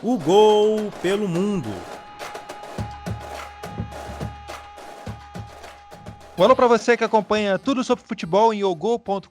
O Gol pelo Mundo. Alô para você que acompanha tudo sobre futebol em ogol.com.br.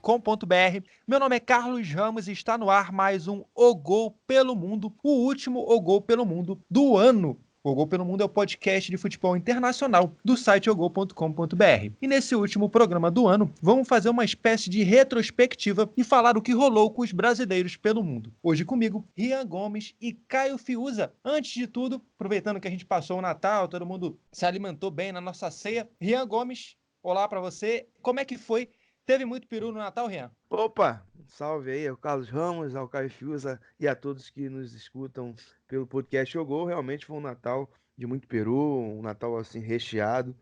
Meu nome é Carlos Ramos e está no ar mais um O Gol pelo Mundo, o último O Gol pelo Mundo do ano. O Gol pelo Mundo é o podcast de futebol internacional do site ogol.com.br. E nesse último programa do ano, vamos fazer uma espécie de retrospectiva e falar o que rolou com os brasileiros pelo mundo. Hoje comigo, Rian Gomes e Caio Fiuza. Antes de tudo, aproveitando que a gente passou o Natal, todo mundo se alimentou bem na nossa ceia. Rian Gomes, olá para você. Como é que foi? Teve muito peru no Natal, Rian? Opa, salve aí ao Carlos Ramos, ao Caio Fiuza e a todos que nos escutam pelo podcast Jogou. Realmente foi um Natal de muito peru, um Natal assim recheado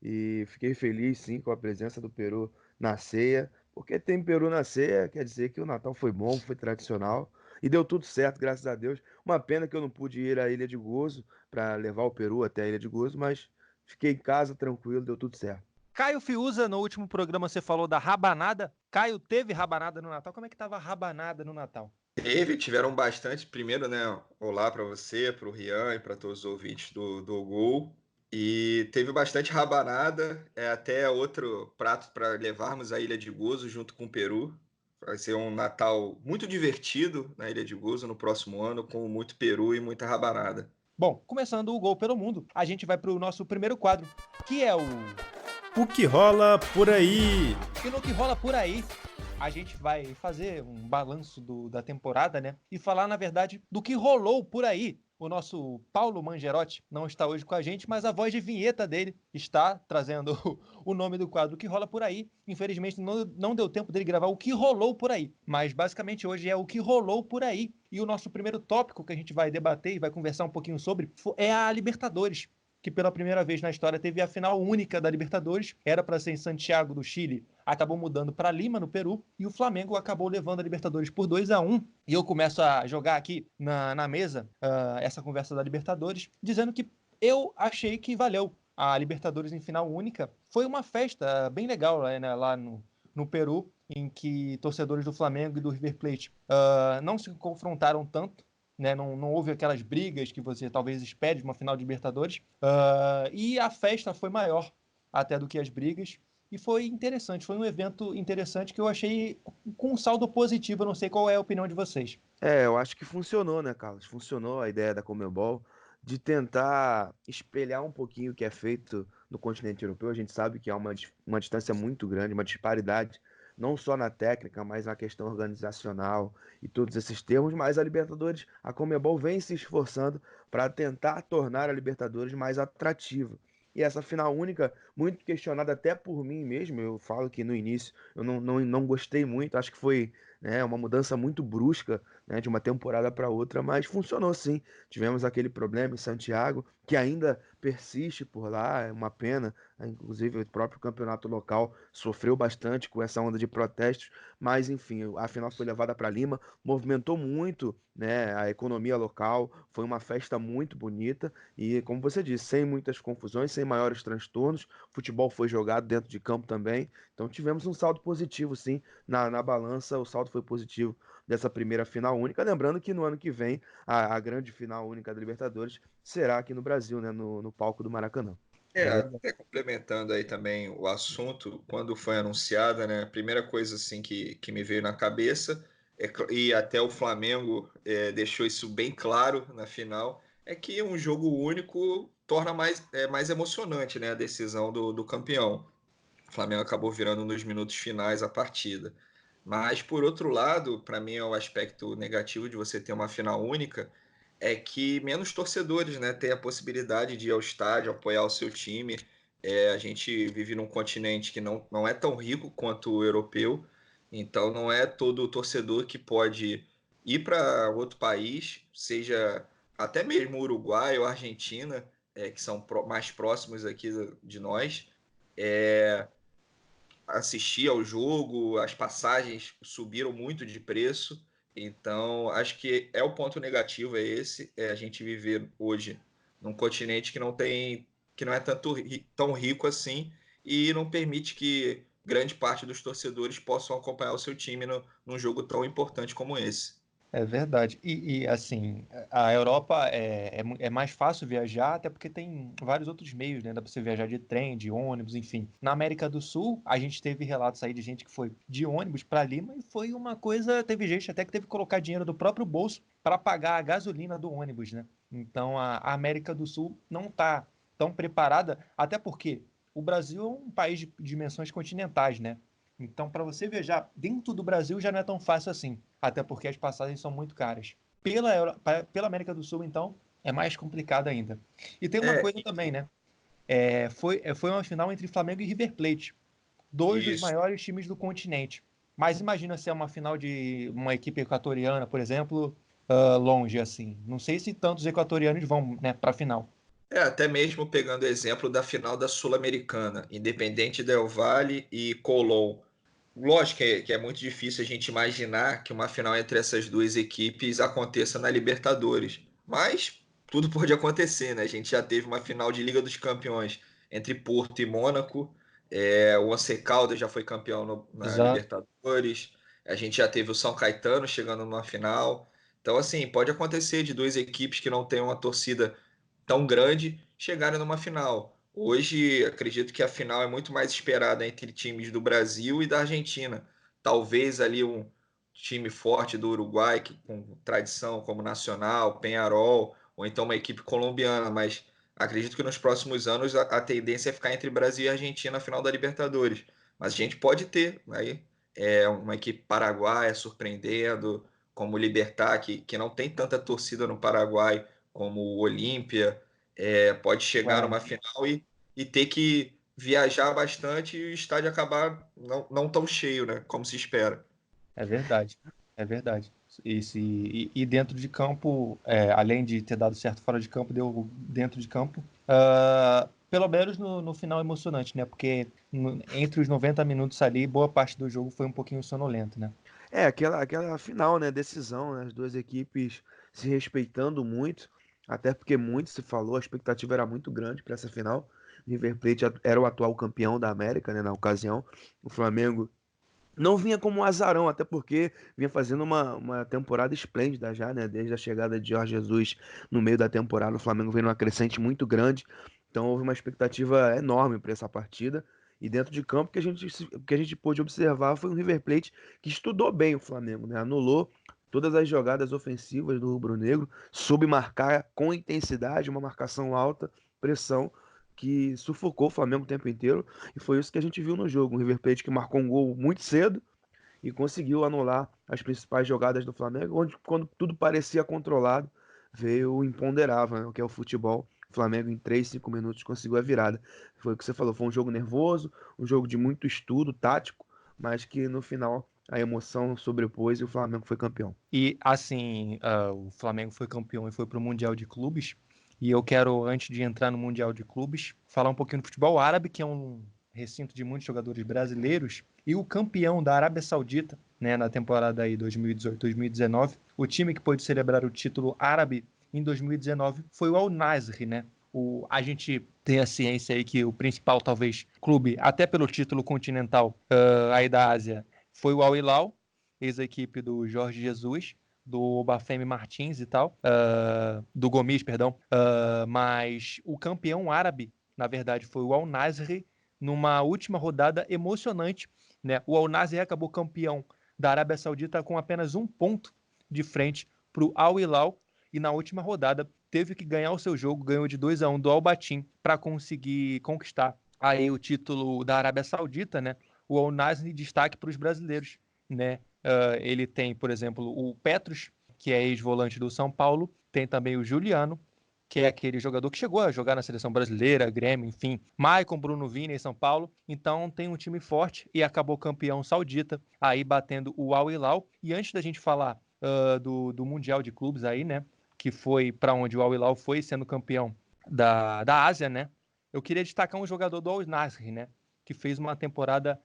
e fiquei feliz sim com a presença do peru na ceia, porque tem peru na ceia, quer dizer que o Natal foi bom, foi tradicional e deu tudo certo, graças a Deus. Uma pena que eu não pude ir à Ilha de Gozo para levar o peru até a Ilha de Gozo, mas fiquei em casa tranquilo, deu tudo certo. Caio Fiuza, no último programa você falou da rabanada. Caio, teve rabanada no Natal? Como é que tava a rabanada no Natal? Tiveram bastante. Primeiro, né? Olá para você, para o Rian e para todos os ouvintes do Gol. E teve bastante rabanada, até outro prato para levarmos à Ilha de Gozo junto com o Peru. Vai ser um Natal muito divertido na Ilha de Gozo no próximo ano, com muito peru e muita rabanada. Bom, começando o Gol pelo Mundo, a gente vai para o nosso primeiro quadro, que é o... O que rola por aí? E no que rola por aí, a gente vai fazer um balanço da temporada, né? E falar, na verdade, do que rolou por aí. O nosso Paulo Mangerotti não está hoje com a gente, mas a voz de vinheta dele está trazendo o nome do quadro que rola por aí. Infelizmente, não deu tempo dele gravar o que rolou por aí. Mas, basicamente, hoje é o que rolou por aí. E o nosso primeiro tópico que a gente vai debater e vai conversar um pouquinho sobre é a Libertadores, que pela primeira vez na história teve a final única da Libertadores. Era para ser em Santiago do Chile, acabou mudando para Lima, no Peru, e o Flamengo acabou levando a Libertadores por 2-1. E eu começo a jogar aqui na mesa essa conversa da Libertadores, dizendo que eu achei que valeu. A Libertadores em final única foi uma festa bem legal né, lá no Peru, em que torcedores do Flamengo e do River Plate não se confrontaram tanto, né? Não houve aquelas brigas que você talvez espere de uma final de Libertadores. E a festa foi maior até do que as brigas. E foi interessante, foi um evento interessante que eu achei com um saldo positivo. Eu não sei qual é a opinião de vocês. Eu acho que funcionou, né, Carlos? Funcionou a ideia da Conmebol de tentar espelhar um pouquinho o que é feito no continente europeu. A gente sabe que há uma distância muito grande, uma disparidade, não só na técnica, mas na questão organizacional e todos esses termos. Mas a Libertadores, a Conmebol vem se esforçando para tentar tornar a Libertadores mais atrativa. E essa final única, muito questionada até por mim mesmo, eu falo que no início eu não gostei muito, acho que foi, né, uma mudança muito brusca, né, de uma temporada para outra, mas funcionou sim. Tivemos aquele problema em Santiago, que ainda persiste por lá, é uma pena. Inclusive, o próprio campeonato local sofreu bastante com essa onda de protestos, mas enfim, a final foi levada para Lima, movimentou muito, né, a economia local, foi uma festa muito bonita e, como você disse, sem muitas confusões, sem maiores transtornos. O futebol foi jogado dentro de campo também, então tivemos um saldo positivo, sim, na balança. O saldo foi positivo dessa primeira final única. Lembrando que no ano que vem a grande final única da Libertadores será aqui no Brasil, né, no palco do Maracanã. Beleza? Até complementando aí também o assunto, quando foi anunciada, né, a primeira coisa assim que me veio na cabeça, e até o Flamengo deixou isso bem claro na final, é que um jogo único torna mais emocionante, né, a decisão do campeão. O Flamengo acabou virando nos minutos finais a partida. Mas, por outro lado, para mim é o aspecto negativo de você ter uma final única, é que menos torcedores, né, têm a possibilidade de ir ao estádio, apoiar o seu time. A gente vive num continente que não é tão rico quanto o europeu, então não é todo torcedor que pode ir para outro país, seja até mesmo Uruguai ou Argentina, que são mais próximos aqui de nós, é, assistir ao jogo, as passagens subiram muito de preço, então acho que o ponto negativo é esse, a gente viver hoje num continente que não é tão rico assim e não permite que grande parte dos torcedores possam acompanhar o seu time num jogo tão importante como esse. É verdade. Assim, a Europa é mais fácil viajar, até porque tem vários outros meios, né? Dá pra você viajar de trem, de ônibus, enfim. Na América do Sul, a gente teve relatos aí de gente que foi de ônibus para Lima e foi uma coisa. Teve gente até que teve que colocar dinheiro do próprio bolso para pagar a gasolina do ônibus, né? Então a América do Sul não está tão preparada, até porque o Brasil é um país de dimensões continentais, né? Então, para você viajar dentro do Brasil já não é tão fácil assim, até porque as passagens são muito caras. Pela América do Sul, então, é mais complicado ainda. E tem uma É, coisa também, né? Foi uma final entre Flamengo e River Plate, dois dos isso. maiores times do continente. Mas imagina se é uma final de uma equipe equatoriana, por exemplo, longe assim. Não sei se tantos equatorianos vão, né, para a final. Até mesmo pegando o exemplo da final da Sul-Americana, Independente Del Valle e Colón. Lógico que é muito difícil a gente imaginar que uma final entre essas duas equipes aconteça na Libertadores. Mas tudo pode acontecer, né? A gente já teve uma final de Liga dos Campeões entre Porto e Mônaco. O Once Caldas já foi campeão na Exato. Libertadores. A gente já teve o São Caetano chegando numa final. Então, assim, pode acontecer de duas equipes que não têm uma torcida tão grande chegarem numa final. Hoje, acredito que a final é muito mais esperada entre times do Brasil e da Argentina. Talvez ali um time forte do Uruguai, que, com tradição como Nacional, Peñarol, ou então uma equipe colombiana, mas acredito que nos próximos anos a tendência é ficar entre Brasil e Argentina na final da Libertadores. Mas a gente pode ter aí uma equipe paraguaia surpreendendo, como o Libertad, que não tem tanta torcida no Paraguai como o Olímpia, pode chegar É, numa final e ter que viajar bastante e o estádio acabar não tão cheio, né, como se espera. é verdade. É verdade. E dentro de campo, além de ter dado certo fora de campo, deu dentro de campo. Pelo menos no final emocionante, né? Porque entre os 90 minutos ali, boa parte do jogo foi um pouquinho sonolento, né? Aquela final, né? Decisão, né? As duas equipes se respeitando muito, até porque muito se falou, a expectativa era muito grande para essa final. O River Plate era o atual campeão da América, né? Na ocasião. O Flamengo não vinha como um azarão, até porque vinha fazendo uma temporada esplêndida já, né? Desde a chegada de Jorge Jesus no meio da temporada, o Flamengo veio numa crescente muito grande. Então houve uma expectativa enorme para essa partida. E dentro de campo, o que a gente pôde observar foi um River Plate que estudou bem o Flamengo, né? Anulou todas as jogadas ofensivas do rubro-negro, soube marcar com intensidade, uma marcação alta, pressão, que sufocou o Flamengo o tempo inteiro. E foi isso que a gente viu no jogo. Um River Plate que marcou um gol muito cedo e conseguiu anular as principais jogadas do Flamengo, onde quando tudo parecia controlado, veio o imponderável, né, o que é o futebol. O Flamengo em 3, 5 minutos conseguiu a virada. Foi o que você falou, foi um jogo nervoso, um jogo de muito estudo tático, mas que no final a emoção sobrepôs e o Flamengo foi campeão. E assim, o Flamengo foi campeão e foi para o Mundial de Clubes. E eu quero, antes de entrar no Mundial de Clubes, falar um pouquinho do futebol árabe, que é um recinto de muitos jogadores brasileiros. E o campeão da Arábia Saudita, né, na temporada aí 2018-2019, o time que pôde celebrar o título árabe em 2019 foi o Al Nassr, né? A gente tem a ciência aí que o principal, talvez, clube, até pelo título continental aí da Ásia, foi o Al Hilal, ex-equipe do Jorge Jesus, do Obafemi Martins e tal, do Gomis, perdão, mas o campeão árabe, na verdade, foi o Al Nassr, numa última rodada emocionante, né? O Al Nassr acabou campeão da Arábia Saudita com apenas um ponto de frente para o Al Hilal, e na última rodada teve que ganhar o seu jogo, ganhou de 2-1 do Al Batin para conseguir conquistar aí o título da Arábia Saudita, né? O Al Nassr destaque para os brasileiros, né? Ele tem, por exemplo, o Petros, que é ex-volante do São Paulo, tem também o Juliano, que é aquele jogador que chegou a jogar na seleção brasileira, Grêmio, enfim, Maicon, Bruno Vini em São Paulo. Então tem um time forte e acabou campeão saudita, aí batendo o Al Hilal. E antes da gente falar do Mundial de Clubes aí, né, que foi para onde o Al Hilal foi sendo campeão da Ásia, né, eu queria destacar um jogador do Al Nassr, né, que fez uma temporada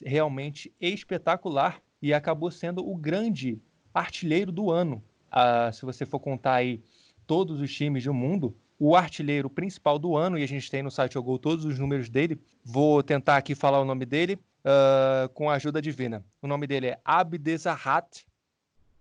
realmente espetacular e acabou sendo o grande artilheiro do ano. Se você for contar aí todos os times do mundo, o artilheiro principal do ano, e a gente tem no site o Gol todos os números dele, vou tentar aqui falar o nome dele com a ajuda divina. O nome dele é Abdezahat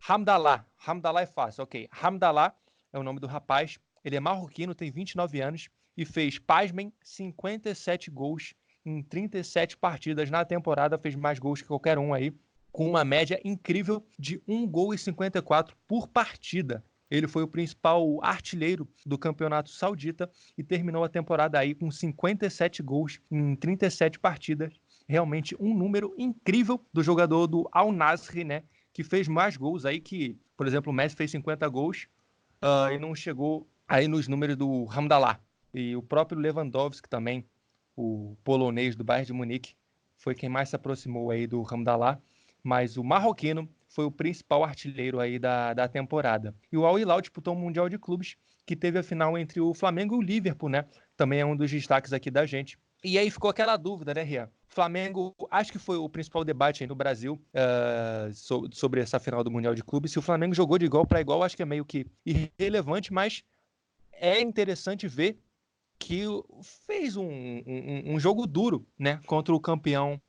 Hamdallah. Hamdallah é fácil, ok. Hamdallah é o nome do rapaz. Ele é marroquino, tem 29 anos e fez, pasmem, 57 gols em 37 partidas na temporada. Fez mais gols que qualquer um aí, com uma média incrível de 1,54 gol por partida. Ele foi o principal artilheiro do campeonato saudita e terminou a temporada aí com 57 gols em 37 partidas. Realmente um número incrível do jogador do Al Nassr, né? Que fez mais gols aí que, por exemplo, o Messi fez 50 gols e não chegou aí nos números do Hamdallah. E o próprio Lewandowski também, o polonês do Bayern de Munique, foi quem mais se aproximou aí do Hamdallah, mas o marroquino foi o principal artilheiro aí da temporada. E o Al Hilal disputou o Mundial de Clubes, que teve a final entre o Flamengo e o Liverpool, né? Também é um dos destaques aqui da gente. E aí ficou aquela dúvida, né, Rian? Flamengo, acho que foi o principal debate aí no Brasil sobre essa final do Mundial de Clubes. Se o Flamengo jogou de igual para igual, acho que é meio que irrelevante, mas é interessante ver que fez um jogo duro, né, contra o campeão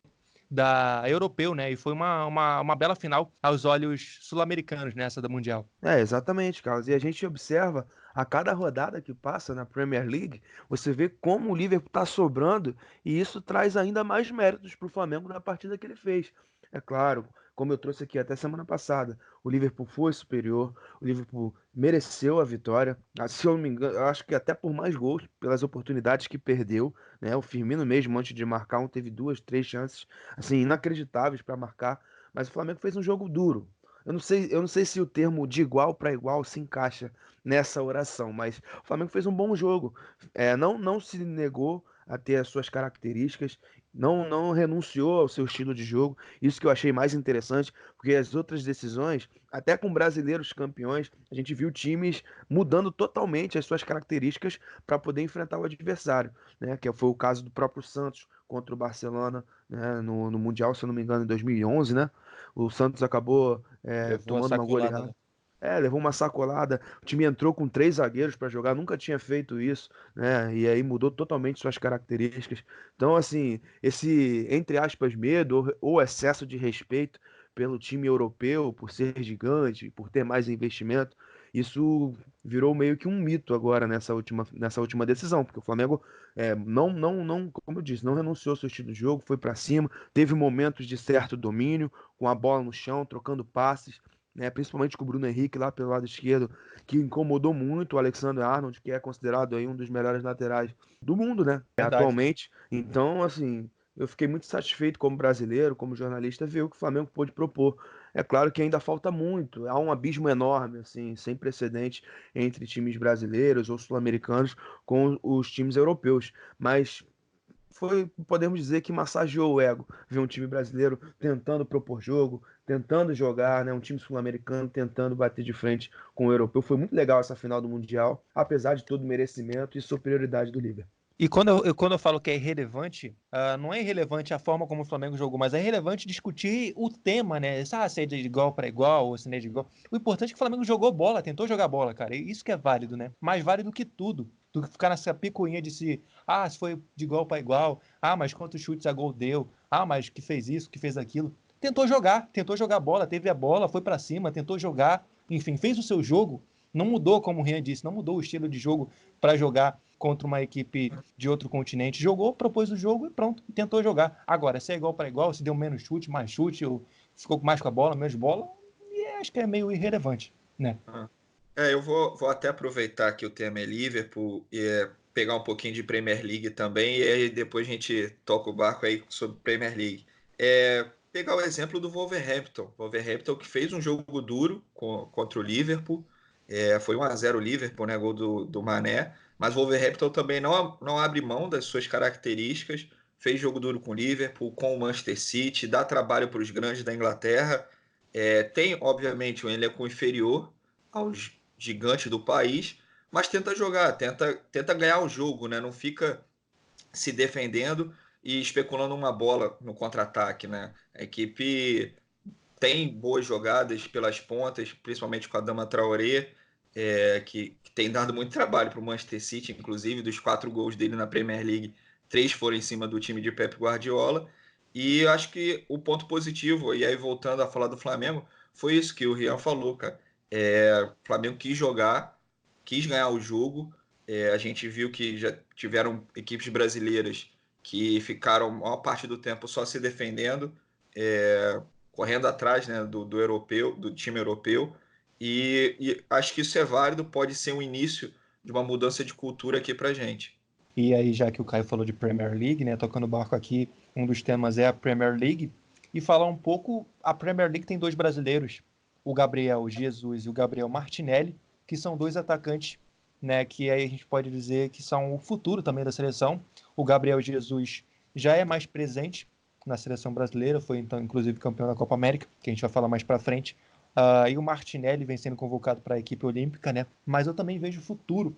europeu, né, e foi uma bela final aos olhos sul-americanos nessa da Mundial. Exatamente, Carlos. E a gente observa a cada rodada que passa na Premier League, você vê como o Liverpool está sobrando e isso traz ainda mais méritos para o Flamengo na partida que ele fez. É claro, como eu trouxe aqui até semana passada, o Liverpool foi superior, o Liverpool mereceu a vitória. Se eu não me engano, eu acho que até por mais gols, pelas oportunidades que perdeu, né? O Firmino mesmo, antes de marcar, teve duas, três chances assim inacreditáveis para marcar, mas o Flamengo fez um jogo duro. Eu não sei se o termo de igual para igual se encaixa nessa oração, mas o Flamengo fez um bom jogo. Não se negou a ter as suas características, não renunciou ao seu estilo de jogo. Isso que eu achei mais interessante, porque as outras decisões, até com brasileiros campeões, a gente viu times mudando totalmente as suas características para poder enfrentar o adversário, né? Que foi o caso do próprio Santos contra o Barcelona, né? No Mundial, se eu não me engano, em 2011, né? O Santos acabou Levou a tomando uma sacolada, goleada. né? Levou uma sacolada. O time entrou com três zagueiros para jogar, nunca tinha feito isso, né? E aí mudou totalmente suas características. Então, assim, esse, entre aspas, medo ou excesso de respeito pelo time europeu, por ser gigante, por ter mais investimento, isso virou meio que um mito agora nessa última decisão, porque o Flamengo não, como eu disse, não renunciou ao seu estilo de jogo, foi para cima, teve momentos de certo domínio, com a bola no chão, trocando passes, né, principalmente com o Bruno Henrique lá pelo lado esquerdo, que incomodou muito o Alexander-Arnold, que é considerado aí um dos melhores laterais do mundo, né, Verdade. atualmente. Então, assim, eu fiquei muito satisfeito como brasileiro, como jornalista, ver o que o Flamengo pôde propor. É claro que ainda falta muito, há um abismo enorme, assim, sem precedente entre times brasileiros ou sul-americanos com os times europeus, mas podemos dizer que massageou o ego ver um time brasileiro tentando propor jogo, tentando jogar, né? Um time sul-americano tentando bater de frente com o europeu. Foi muito legal essa final do Mundial, apesar de todo o merecimento e superioridade do Liverpool. E quando eu falo que é irrelevante, não é irrelevante a forma como o Flamengo jogou, mas é relevante discutir o tema, né? Se é de igual para igual ou se não é de igual. O importante é que o Flamengo jogou bola, tentou jogar bola, cara. E isso que é válido, né? Mais válido que tudo. Do que ficar nessa picuinha de se foi de igual para igual. Mas quantos chutes a gol deu? Mas que fez isso, que fez aquilo. Tentou jogar bola, teve a bola, foi para cima, tentou jogar. Enfim, fez o seu jogo. Não mudou, como o Rian disse, não mudou o estilo de jogo para jogar contra uma equipe de outro continente. Jogou, propôs o jogo e pronto, tentou jogar. Agora, se é igual para igual, se deu menos chute, mais chute, ou ficou mais com a bola, menos bola, e acho que é meio irrelevante, né? Eu vou até aproveitar que o tema é Liverpool e pegar um pouquinho de Premier League também, e aí depois a gente toca o barco aí sobre Premier League. Pegar o exemplo do Wolverhampton. Wolverhampton que fez um jogo duro contra o Liverpool. Foi 1-0 o Liverpool, né? Gol do Mané. Mas o Wolverhampton também não abre mão das suas características. Fez jogo duro com o Liverpool, com o Manchester City, dá trabalho para os grandes da Inglaterra. Tem, obviamente, um elenco inferior aos gigantes do país, mas tenta jogar, tenta ganhar o jogo, né? Não fica se defendendo e especulando uma bola no contra-ataque, né? A equipe tem boas jogadas pelas pontas, principalmente com a Adama Traoré, que tem dado muito trabalho para o Manchester City, inclusive dos 4 gols dele na Premier League, 3 foram em cima do time de Pep Guardiola. E eu acho que o ponto positivo, e aí voltando a falar do Flamengo, foi isso que o Rian falou, cara. O Flamengo quis jogar, quis ganhar o jogo. A gente viu que já tiveram equipes brasileiras que ficaram a maior parte do tempo só se defendendo, correndo atrás, né, do europeu, do time europeu. E acho que isso é válido, pode ser um início de uma mudança de cultura aqui pra gente. E aí, já que o Caio falou de Premier League, né, tocando o barco aqui, um dos temas é a Premier League. E falar um pouco, a Premier League tem dois brasileiros, o Gabriel Jesus e o Gabriel Martinelli, que são dois atacantes, né, que aí a gente pode dizer que são o futuro também da seleção. O Gabriel Jesus já é mais presente na seleção brasileira, foi então inclusive campeão da Copa América, que a gente vai falar mais para frente. E o Martinelli vem sendo convocado para a equipe olímpica, né? Mas eu também vejo futuro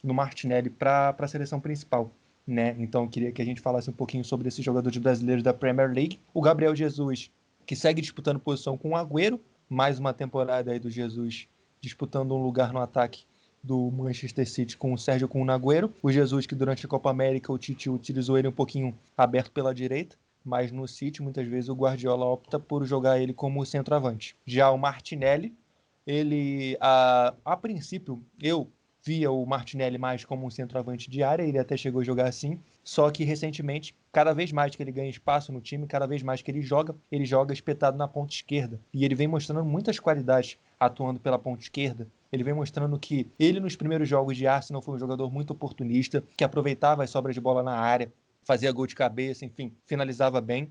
no Martinelli para a seleção principal, né? Então eu queria que a gente falasse um pouquinho sobre esses jogadores brasileiros da Premier League. O Gabriel Jesus, que segue disputando posição com o Agüero, mais uma temporada aí do Jesus disputando um lugar no ataque do Manchester City com o Sérgio Kun Agüero. O Jesus, que durante a Copa América o Tite utilizou ele um pouquinho aberto pela direita, mas no City muitas vezes o Guardiola opta por jogar ele como centroavante. Já o Martinelli, ele a princípio eu via o Martinelli mais como um centroavante de área, ele até chegou a jogar assim, só que recentemente, cada vez mais que ele ganha espaço no time, cada vez mais que ele joga espetado na ponta esquerda, e ele vem mostrando muitas qualidades atuando pela ponta esquerda. Ele vem mostrando que ele nos primeiros jogos de Arsenal foi um jogador muito oportunista, que aproveitava as sobras de bola na área, fazia gol de cabeça, enfim, finalizava bem,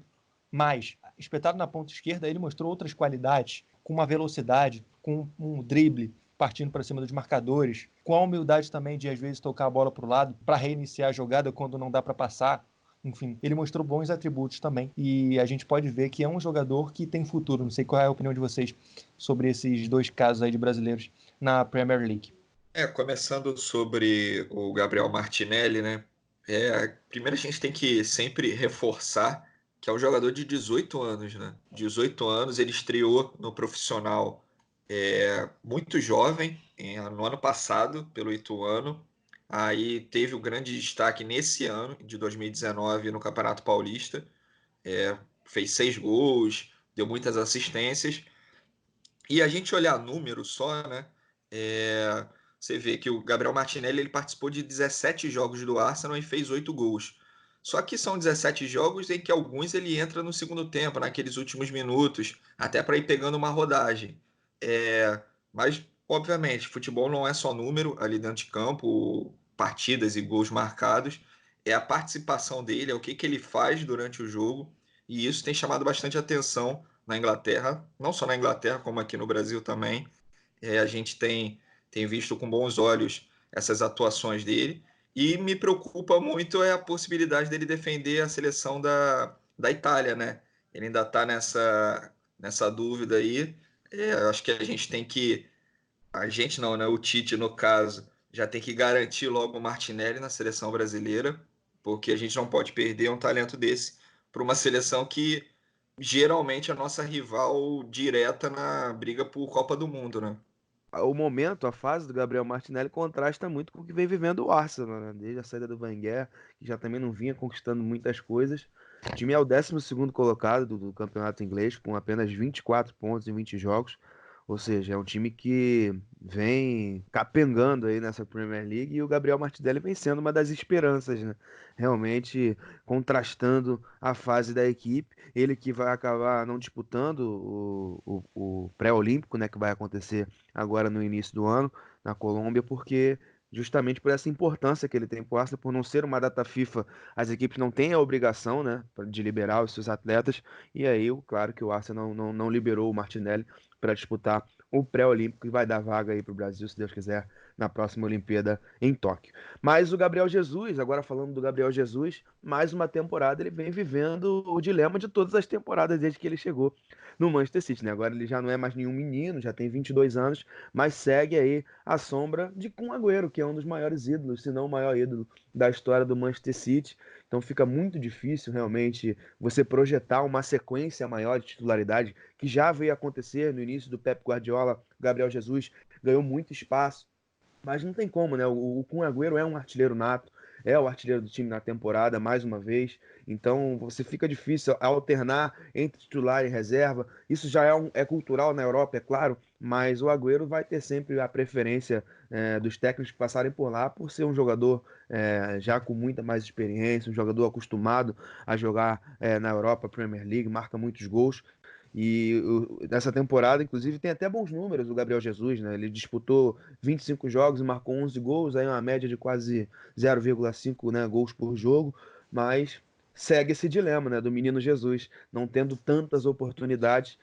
mas espetado na ponta esquerda, ele mostrou outras qualidades, com uma velocidade, com um drible, partindo para cima dos marcadores, com a humildade também de às vezes tocar a bola para o lado para reiniciar a jogada quando não dá para passar. Enfim, ele mostrou bons atributos também e a gente pode ver que é um jogador que tem futuro. Não sei qual é a opinião de vocês sobre esses dois casos aí de brasileiros na Premier League. Começando sobre o Gabriel Martinelli, né? Primeiro a gente tem que sempre reforçar que é um jogador de 18 anos, né? 18 anos, ele estreou no profissional muito jovem, no ano passado, pelo Ituano. Aí teve o grande destaque nesse ano, de 2019, no Campeonato Paulista. Fez 6 gols, deu muitas assistências. E a gente olhar números só, né? Você vê que o Gabriel Martinelli ele participou de 17 jogos do Arsenal e fez 8 gols. Só que são 17 jogos em que alguns ele entra no segundo tempo, naqueles últimos minutos, até para ir pegando uma rodagem. Mas, obviamente, futebol não é só número ali dentro de campo, partidas e gols marcados. É a participação dele, é o que ele faz durante o jogo. E isso tem chamado bastante atenção na Inglaterra, não só na Inglaterra, como aqui no Brasil também. A gente tem visto com bons olhos essas atuações dele. E me preocupa muito a possibilidade dele defender a seleção da Itália, né? Ele ainda está nessa dúvida aí. Acho que a gente tem que. A gente não, né? O Tite, no caso, já tem que garantir logo o Martinelli na seleção brasileira, porque a gente não pode perder um talento desse para uma seleção que geralmente é a nossa rival direta na briga por Copa do Mundo, né? O momento, a fase do Gabriel Martinelli contrasta muito com o que vem vivendo o Arsenal, né? Desde a saída do Wenger, que já também não vinha conquistando muitas coisas. O time é o 12º colocado do campeonato inglês, com apenas 24 pontos em 20 jogos. Ou seja, é um time que vem capengando aí nessa Premier League e o Gabriel Martinelli vem sendo uma das esperanças, né? Realmente contrastando a fase da equipe. Ele que vai acabar não disputando o pré-olímpico, né? Que vai acontecer agora no início do ano, na Colômbia, porque justamente por essa importância que ele tem para o Arsenal, por não ser uma data FIFA, as equipes não têm a obrigação, né, de liberar os seus atletas, e aí, claro que o Arsenal não liberou o Martinelli para disputar o pré-olímpico e vai dar vaga aí para o Brasil, se Deus quiser, na próxima Olimpíada em Tóquio. Mas o Gabriel Jesus, agora falando do Gabriel Jesus, mais uma temporada ele vem vivendo o dilema de todas as temporadas desde que ele chegou no Manchester City, né? Agora ele já não é mais nenhum menino, já tem 22 anos, mas segue aí a sombra de Kun Agüero, que é um dos maiores ídolos, se não o maior ídolo da história do Manchester City. Então fica muito difícil realmente você projetar uma sequência maior de titularidade, que já veio acontecer no início do Pep Guardiola. Gabriel Jesus ganhou muito espaço, mas não tem como, né? O Kun Agüero é um artilheiro nato, é o artilheiro do time na temporada, mais uma vez. Então, você fica difícil alternar entre titular e reserva. Isso já é cultural na Europa, é claro, mas o Agüero vai ter sempre a preferência dos técnicos que passarem por lá, por ser um jogador já com muita mais experiência, um jogador acostumado a jogar na Europa, Premier League, marca muitos gols. E nessa temporada, inclusive, tem até bons números o Gabriel Jesus, né? Ele disputou 25 jogos e marcou 11 gols, aí uma média de quase 0,5, né, gols por jogo, mas segue esse dilema, né, do menino Jesus, não tendo tantas oportunidades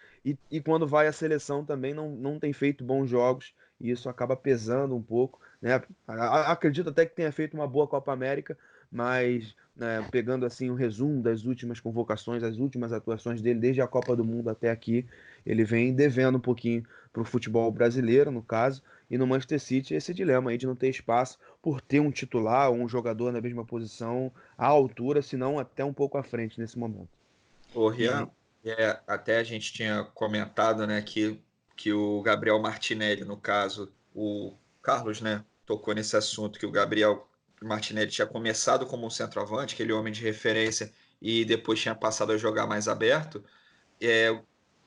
e quando vai à seleção também não tem feito bons jogos, e isso acaba pesando um pouco, né? Acredito até que tenha feito uma boa Copa América, mas né, pegando assim o resumo das últimas convocações, as últimas atuações dele desde a Copa do Mundo até aqui, ele vem devendo um pouquinho para o futebol brasileiro, no caso, e no Manchester City esse dilema aí de não ter espaço por ter um titular ou um jogador na mesma posição à altura, se não até um pouco à frente nesse momento. Ô, Rian, até a gente tinha comentado, né, que o Gabriel Martinelli, no caso, o Carlos, né, tocou nesse assunto, que o Gabriel Martinelli tinha começado como um centroavante, aquele homem de referência, e depois tinha passado a jogar mais aberto. É,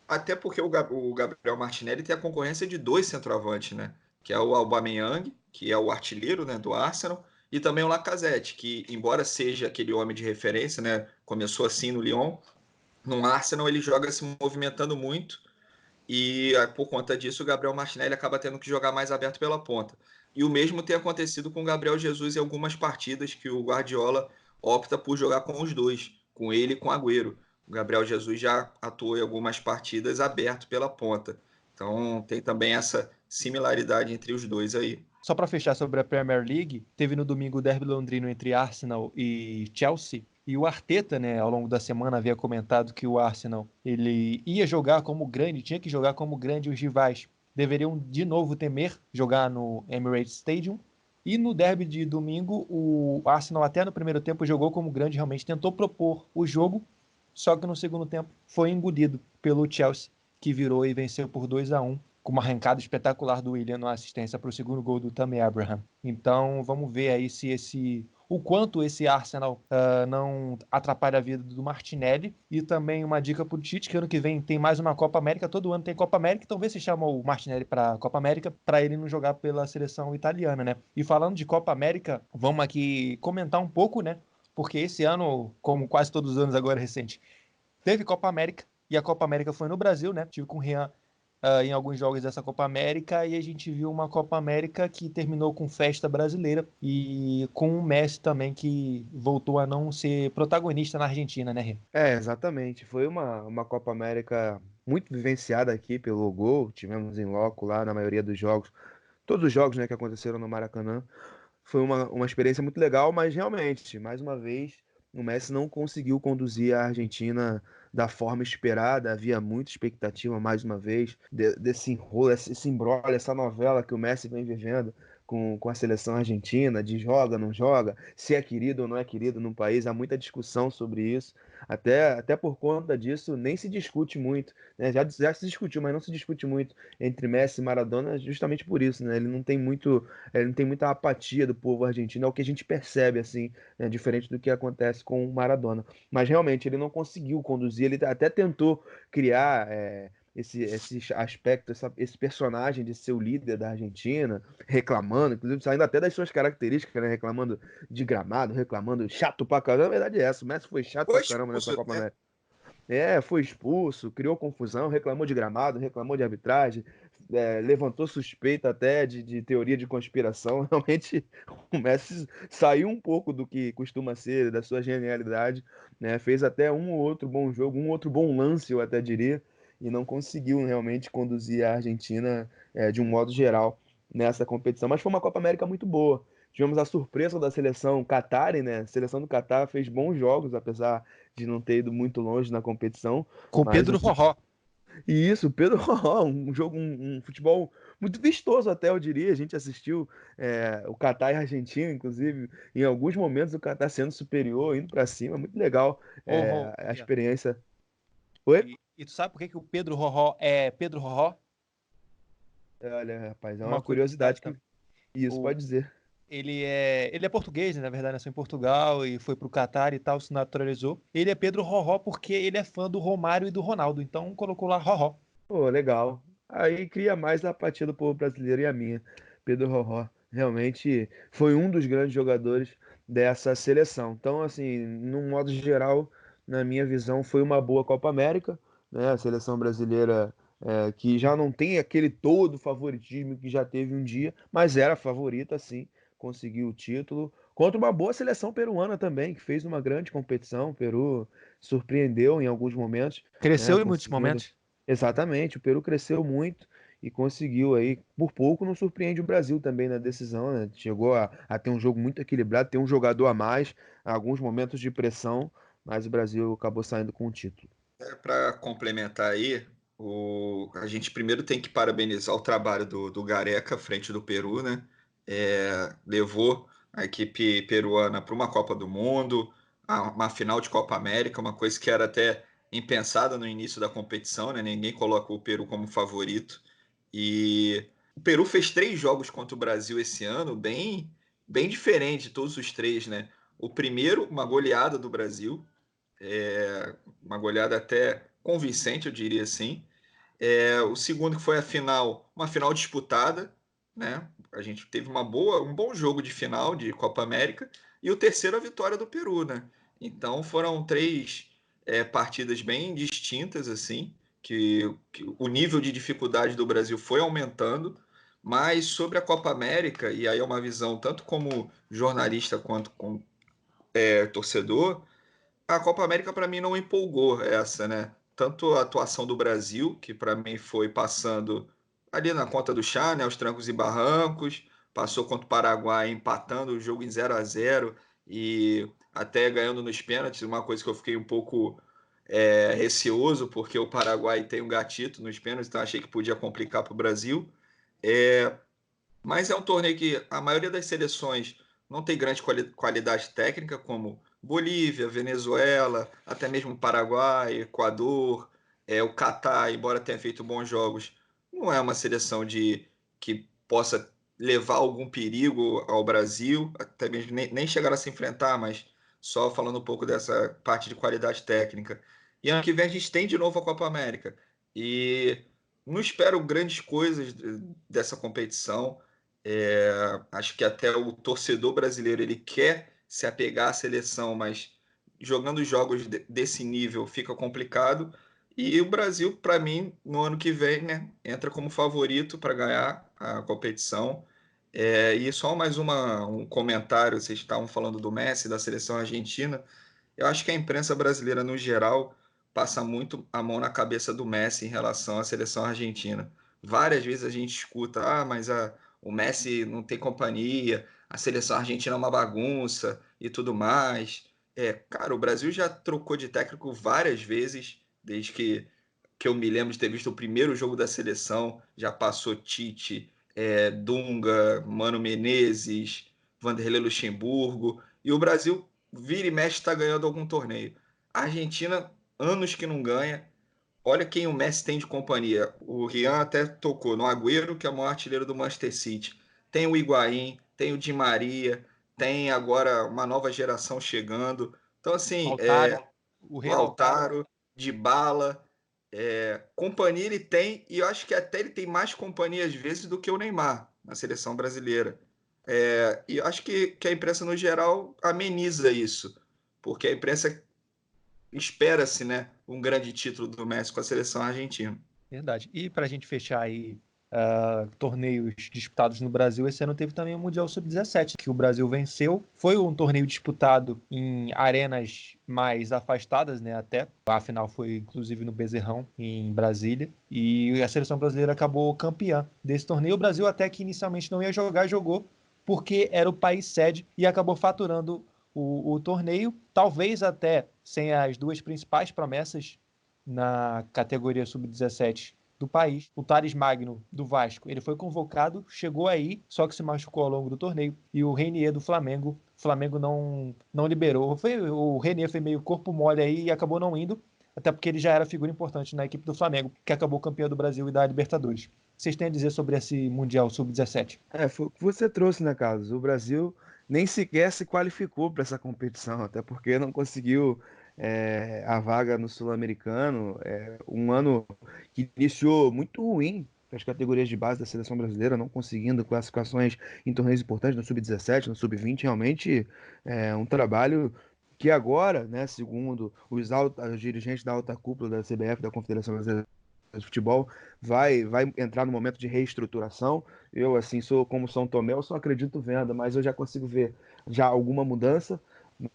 até porque o Gabriel Martinelli tem a concorrência de dois centroavantes, né? Que é o Aubameyang, que é o artilheiro, né, do Arsenal, e também o Lacazette, que embora seja aquele homem de referência, né, começou assim no Lyon, no Arsenal ele joga se movimentando muito e por conta disso o Gabriel Martinelli acaba tendo que jogar mais aberto pela ponta. E o mesmo tem acontecido com o Gabriel Jesus em algumas partidas que o Guardiola opta por jogar com os dois, com ele e com o Agüero. O Gabriel Jesus já atuou em algumas partidas aberto pela ponta. Então tem também essa similaridade entre os dois aí. Só para fechar sobre a Premier League, teve no domingo o derby londrino entre Arsenal e Chelsea. E o Arteta, né, ao longo da semana havia comentado que o Arsenal ele ia jogar como grande, tinha que jogar como grande, os rivais deveriam de novo temer jogar no Emirates Stadium. E no derby de domingo, o Arsenal até no primeiro tempo jogou como grande, realmente tentou propor o jogo, só que no segundo tempo foi engolido pelo Chelsea, que virou e venceu por 2-1 com uma arrancada espetacular do Willian na assistência para o segundo gol do Tammy Abraham. Então vamos ver aí se o quanto esse Arsenal não atrapalha a vida do Martinelli. E também uma dica para o Tite, que ano que vem tem mais uma Copa América, todo ano tem Copa América, então vê se chama o Martinelli para a Copa América, para ele não jogar pela seleção italiana, né? E falando de Copa América, vamos aqui comentar um pouco, né? Porque esse ano, como quase todos os anos agora recente, teve Copa América, e a Copa América foi no Brasil, né? Tive com o Rian em alguns jogos dessa Copa América, e a gente viu uma Copa América que terminou com festa brasileira e com o Messi também, que voltou a não ser protagonista na Argentina, né, Rian? Exatamente. Foi uma Copa América muito vivenciada aqui pelo Gol. Tivemos em loco lá na maioria dos jogos, todos os jogos, né, que aconteceram no Maracanã. Foi uma experiência muito legal, mas realmente, mais uma vez, o Messi não conseguiu conduzir a Argentina da forma esperada. Havia muita expectativa, mais uma vez, desse enrolo, esse imbróglio, essa novela que o Messi vem vivendo com a seleção argentina, de joga, não joga, se é querido ou não é querido no país. Há muita discussão sobre isso. Até por conta disso, nem se discute muito, né? Já se discutiu, mas não se discute muito entre Messi e Maradona, justamente por isso, né? Ele não tem muita apatia do povo argentino, é o que a gente percebe, assim, né? Diferente do que acontece com o Maradona. Mas realmente ele não conseguiu conduzir, ele até tentou criar esse aspecto, esse personagem de ser o líder da Argentina, reclamando, inclusive saindo até das suas características, né? Reclamando de gramado, reclamando chato pra caramba. Na verdade é essa, o Messi foi chato Foi pra caramba nessa expulso, Copa né? América. Foi expulso, criou confusão, reclamou de gramado, reclamou de arbitragem, levantou suspeita até de teoria de conspiração. Realmente, o Messi saiu um pouco do que costuma ser, da sua genialidade, né? Fez até um ou outro bom jogo, um outro bom lance, eu até diria, e não conseguiu realmente conduzir a Argentina, de um modo geral, nessa competição. Mas foi uma Copa América muito boa. Tivemos a surpresa da seleção Qatari, né? A seleção do Catar fez bons jogos, apesar de não ter ido muito longe na competição, Com mas Pedro Rorró. e isso, Pedro Rorró, um jogo, um futebol muito vistoso até, eu diria. A gente assistiu o Catar e a Argentina, inclusive, em alguns momentos o Catar sendo superior, indo para cima, muito legal a Rian, experiência. Oi? e tu sabe por que o Pedro Rorró é Pedro Rorró? Olha, rapaz, é uma Uma curiosidade curiosidade que também. isso O, pode dizer. Ele é português, né? Na verdade, nasceu em Portugal e foi pro Catar e tal, se naturalizou. Ele é Pedro Rorró porque ele é fã do Romário e do Ronaldo, então colocou lá Rorró. Pô, legal. Aí cria mais a apatia do povo brasileiro e a minha. Pedro Rorró realmente foi um dos grandes jogadores dessa seleção. Então, assim, num modo geral, na minha visão, foi uma boa Copa América, né? A seleção brasileira que já não tem aquele todo favoritismo que já teve um dia, mas era favorita, sim, conseguiu o título. Contra uma boa seleção peruana também, que fez uma grande competição. O Peru surpreendeu em alguns momentos, né? Cresceu em muitos Conseguindo. momentos. Exatamente, o Peru cresceu muito e conseguiu aí, por pouco não surpreende o Brasil também na decisão, né? Chegou a ter um jogo muito equilibrado, ter um jogador a mais, alguns momentos de pressão, mas o Brasil acabou saindo com o título. Para complementar aí, a gente primeiro tem que parabenizar o trabalho do Gareca à frente do Peru, né? Levou a equipe peruana para uma Copa do Mundo, uma final de Copa América, uma coisa que era até impensada no início da competição, né? Ninguém coloca o Peru como favorito. E o Peru fez 3 jogos contra o Brasil esse ano, bem diferente, todos os três, né? O primeiro, uma goleada do Brasil, uma goleada até convincente, eu diria assim. O segundo que foi a final, uma final disputada, né? A gente teve um bom jogo de final de Copa América e o terceiro a vitória do Peru, né? Então foram 3 partidas bem distintas assim, que o nível de dificuldade do Brasil foi aumentando. Mas sobre a Copa América, e aí é uma visão tanto como jornalista quanto como torcedor, a Copa América para mim não empolgou essa, né? Tanto a atuação do Brasil, que para mim foi passando ali na conta do chá, né? Os trancos e barrancos, passou contra o Paraguai empatando o jogo em 0-0 e até ganhando nos pênaltis, uma coisa que eu fiquei um pouco receoso, porque o Paraguai tem um gatito nos pênaltis, então achei que podia complicar para o Brasil. É, mas é um torneio que a maioria das seleções não tem grande qualidade técnica, como Bolívia, Venezuela, até mesmo Paraguai, Equador, o Catar, embora tenha feito bons jogos, não é uma seleção que possa levar algum perigo ao Brasil, até mesmo nem chegar a se enfrentar, mas só falando um pouco dessa parte de qualidade técnica. E ano que vem a gente tem de novo a Copa América. E não espero grandes coisas dessa competição. Acho que até o torcedor brasileiro ele quer se apegar à seleção, mas jogando jogos desse nível fica complicado. E o Brasil, para mim, no ano que vem, né, entra como favorito para ganhar a competição. E só mais um comentário: vocês estavam falando do Messi, da seleção argentina. Eu acho que a imprensa brasileira, no geral, passa muito a mão na cabeça do Messi em relação à seleção argentina. Várias vezes a gente escuta, mas o Messi não tem companhia, a seleção argentina é uma bagunça e tudo mais. Cara, o Brasil já trocou de técnico várias vezes, desde que eu me lembro de ter visto o primeiro jogo da seleção. Já passou Tite, Dunga, Mano Menezes, Vanderlei Luxemburgo, e o Brasil vira e mexe está ganhando algum torneio. A Argentina, anos que não ganha. Olha quem o Messi tem de companhia. O Rian até tocou no Agüero, que é o maior artilheiro do Manchester City. Tem o Higuaín, tem o Di Maria, tem agora uma nova geração chegando. Então, assim, Lautaro, o rei Lautaro. Lautaro, Dybala, companhia ele tem, e eu acho que até ele tem mais companhia às vezes do que o Neymar na seleção brasileira. E eu acho que a imprensa, no geral, ameniza isso, porque a imprensa espera-se, né, um grande título do Messi com a seleção argentina. Verdade. E para a gente fechar aí torneios disputados no Brasil, esse ano teve também o Mundial Sub-17, que o Brasil venceu. Foi um torneio disputado em arenas mais afastadas, né? Até a final foi inclusive no Bezerrão, em Brasília, e a seleção brasileira acabou campeã desse torneio. O Brasil até que inicialmente não ia jogar, jogou porque era o país sede e acabou faturando o torneio, talvez até sem as duas principais promessas na categoria sub-17 do país. O Thales Magno, do Vasco, ele foi convocado, chegou aí, só que se machucou ao longo do torneio. E o Renier, do Flamengo, o Flamengo não liberou. O Renier foi meio corpo mole aí e acabou não indo. até porque ele já era figura importante na equipe do Flamengo, que acabou campeão do Brasil e da Libertadores. O que vocês têm a dizer sobre esse Mundial Sub-17? Foi o que você trouxe, né, Carlos? O Brasil nem sequer se qualificou para essa competição, até porque não conseguiu a vaga no Sul-Americano. Um ano que iniciou muito ruim para as categorias de base da seleção brasileira, não conseguindo classificações em torneios importantes, no Sub-17, no Sub-20, realmente é um trabalho que agora, né, segundo os dirigentes da alta cúpula da CBF, da Confederação Brasileira de Futebol, vai entrar no momento de reestruturação. Eu, assim, sou como São Tomé, eu só acredito vendo, mas eu já consigo ver já alguma mudança.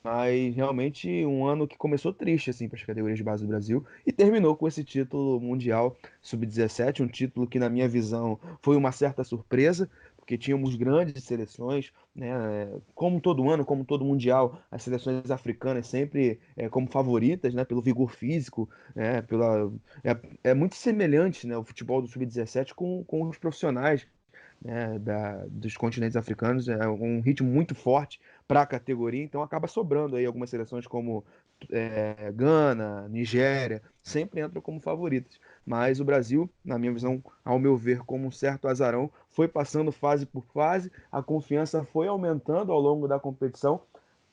Mas realmente um ano que começou triste assim para as categorias de base do Brasil e terminou com esse título mundial sub-17, um título que na minha visão foi uma certa surpresa, porque tínhamos grandes seleções, né? Como todo ano, como todo mundial, as seleções africanas sempre como favoritas, né? Pelo vigor físico, né? É muito semelhante, né? O futebol do sub-17 com os profissionais, né, dos continentes africanos, é um ritmo muito forte para a categoria, então acaba sobrando aí algumas seleções como Gana, Nigéria, sempre entram como favoritas. Mas o Brasil, na minha visão, ao meu ver, como um certo azarão, foi passando fase por fase, a confiança foi aumentando ao longo da competição,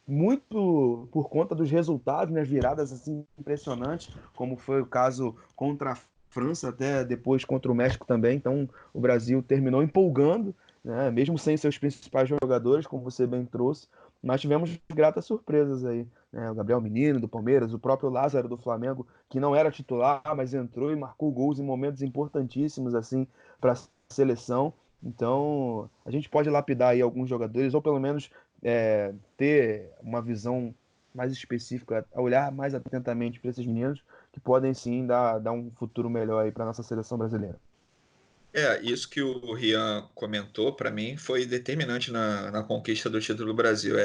muito por conta dos resultados, né, viradas assim impressionantes, como foi o caso contra a França, até depois contra o México também. Então, o Brasil terminou empolgando, né, mesmo sem seus principais jogadores, como você bem trouxe. Nós tivemos gratas surpresas aí, né, o Gabriel Menino do Palmeiras, o próprio Lázaro do Flamengo, que não era titular, mas entrou e marcou gols em momentos importantíssimos assim para a seleção. Então, a gente pode lapidar aí alguns jogadores, ou pelo menos ter uma visão mais específica, olhar mais atentamente para esses meninos que podem sim dar um futuro melhor aí para nossa seleção brasileira. Isso que o Rian comentou, para mim, foi determinante na conquista do título do Brasil.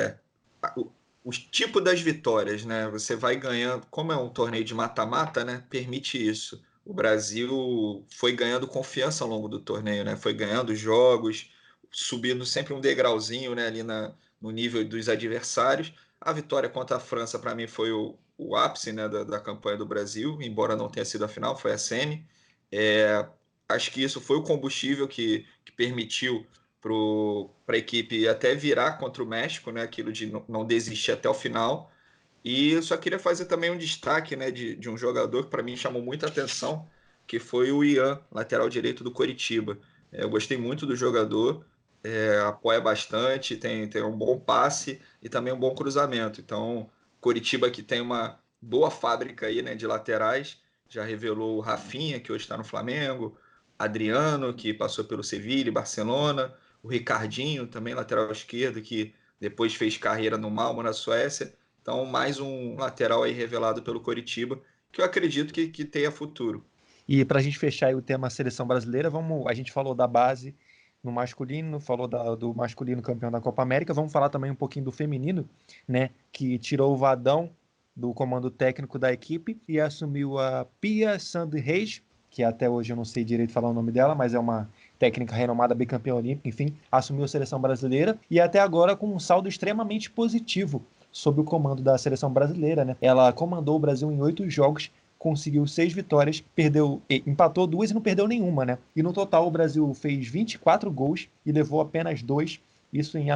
O tipo das vitórias, né? Você vai ganhando, como é um torneio de mata-mata, né? Permite isso. O Brasil foi ganhando confiança ao longo do torneio, né? Foi ganhando jogos, subindo sempre um degrauzinho, né? Ali no nível dos adversários. A vitória contra a França, para mim, foi o ápice, né? Da campanha do Brasil, embora não tenha sido a final, foi a semi. É, Acho que isso foi o combustível que permitiu para a equipe até virar contra o México, né? Aquilo de não desistir até o final. E eu só queria fazer também um destaque, né, de um jogador que para mim chamou muita atenção, que foi o Ian, lateral direito do Coritiba. Eu gostei muito do jogador, apoia bastante, tem um bom passe e também um bom cruzamento. Então, Coritiba que tem uma boa fábrica aí, né, de laterais, já revelou o Rafinha, que hoje está no Flamengo, Adriano, que passou pelo Sevilla e Barcelona, o Ricardinho, também lateral esquerdo, que depois fez carreira no Malmo, na Suécia. Então, mais um lateral aí revelado pelo Coritiba, que eu acredito que tenha futuro. E para a gente fechar aí o tema seleção brasileira, a gente falou da base no masculino, falou do masculino campeão da Copa América, vamos falar também um pouquinho do feminino, né, que tirou o Vadão do comando técnico da equipe e assumiu a Pia Sandhage, que até hoje eu não sei direito falar o nome dela, mas é uma técnica renomada, bicampeã olímpica, enfim, assumiu a seleção brasileira e até agora com um saldo extremamente positivo sob o comando da seleção brasileira, né? Ela comandou o Brasil em 8 jogos, conseguiu 6 vitórias, empatou 2 e não perdeu nenhuma, né? E no total o Brasil fez 24 gols e levou apenas 2, isso em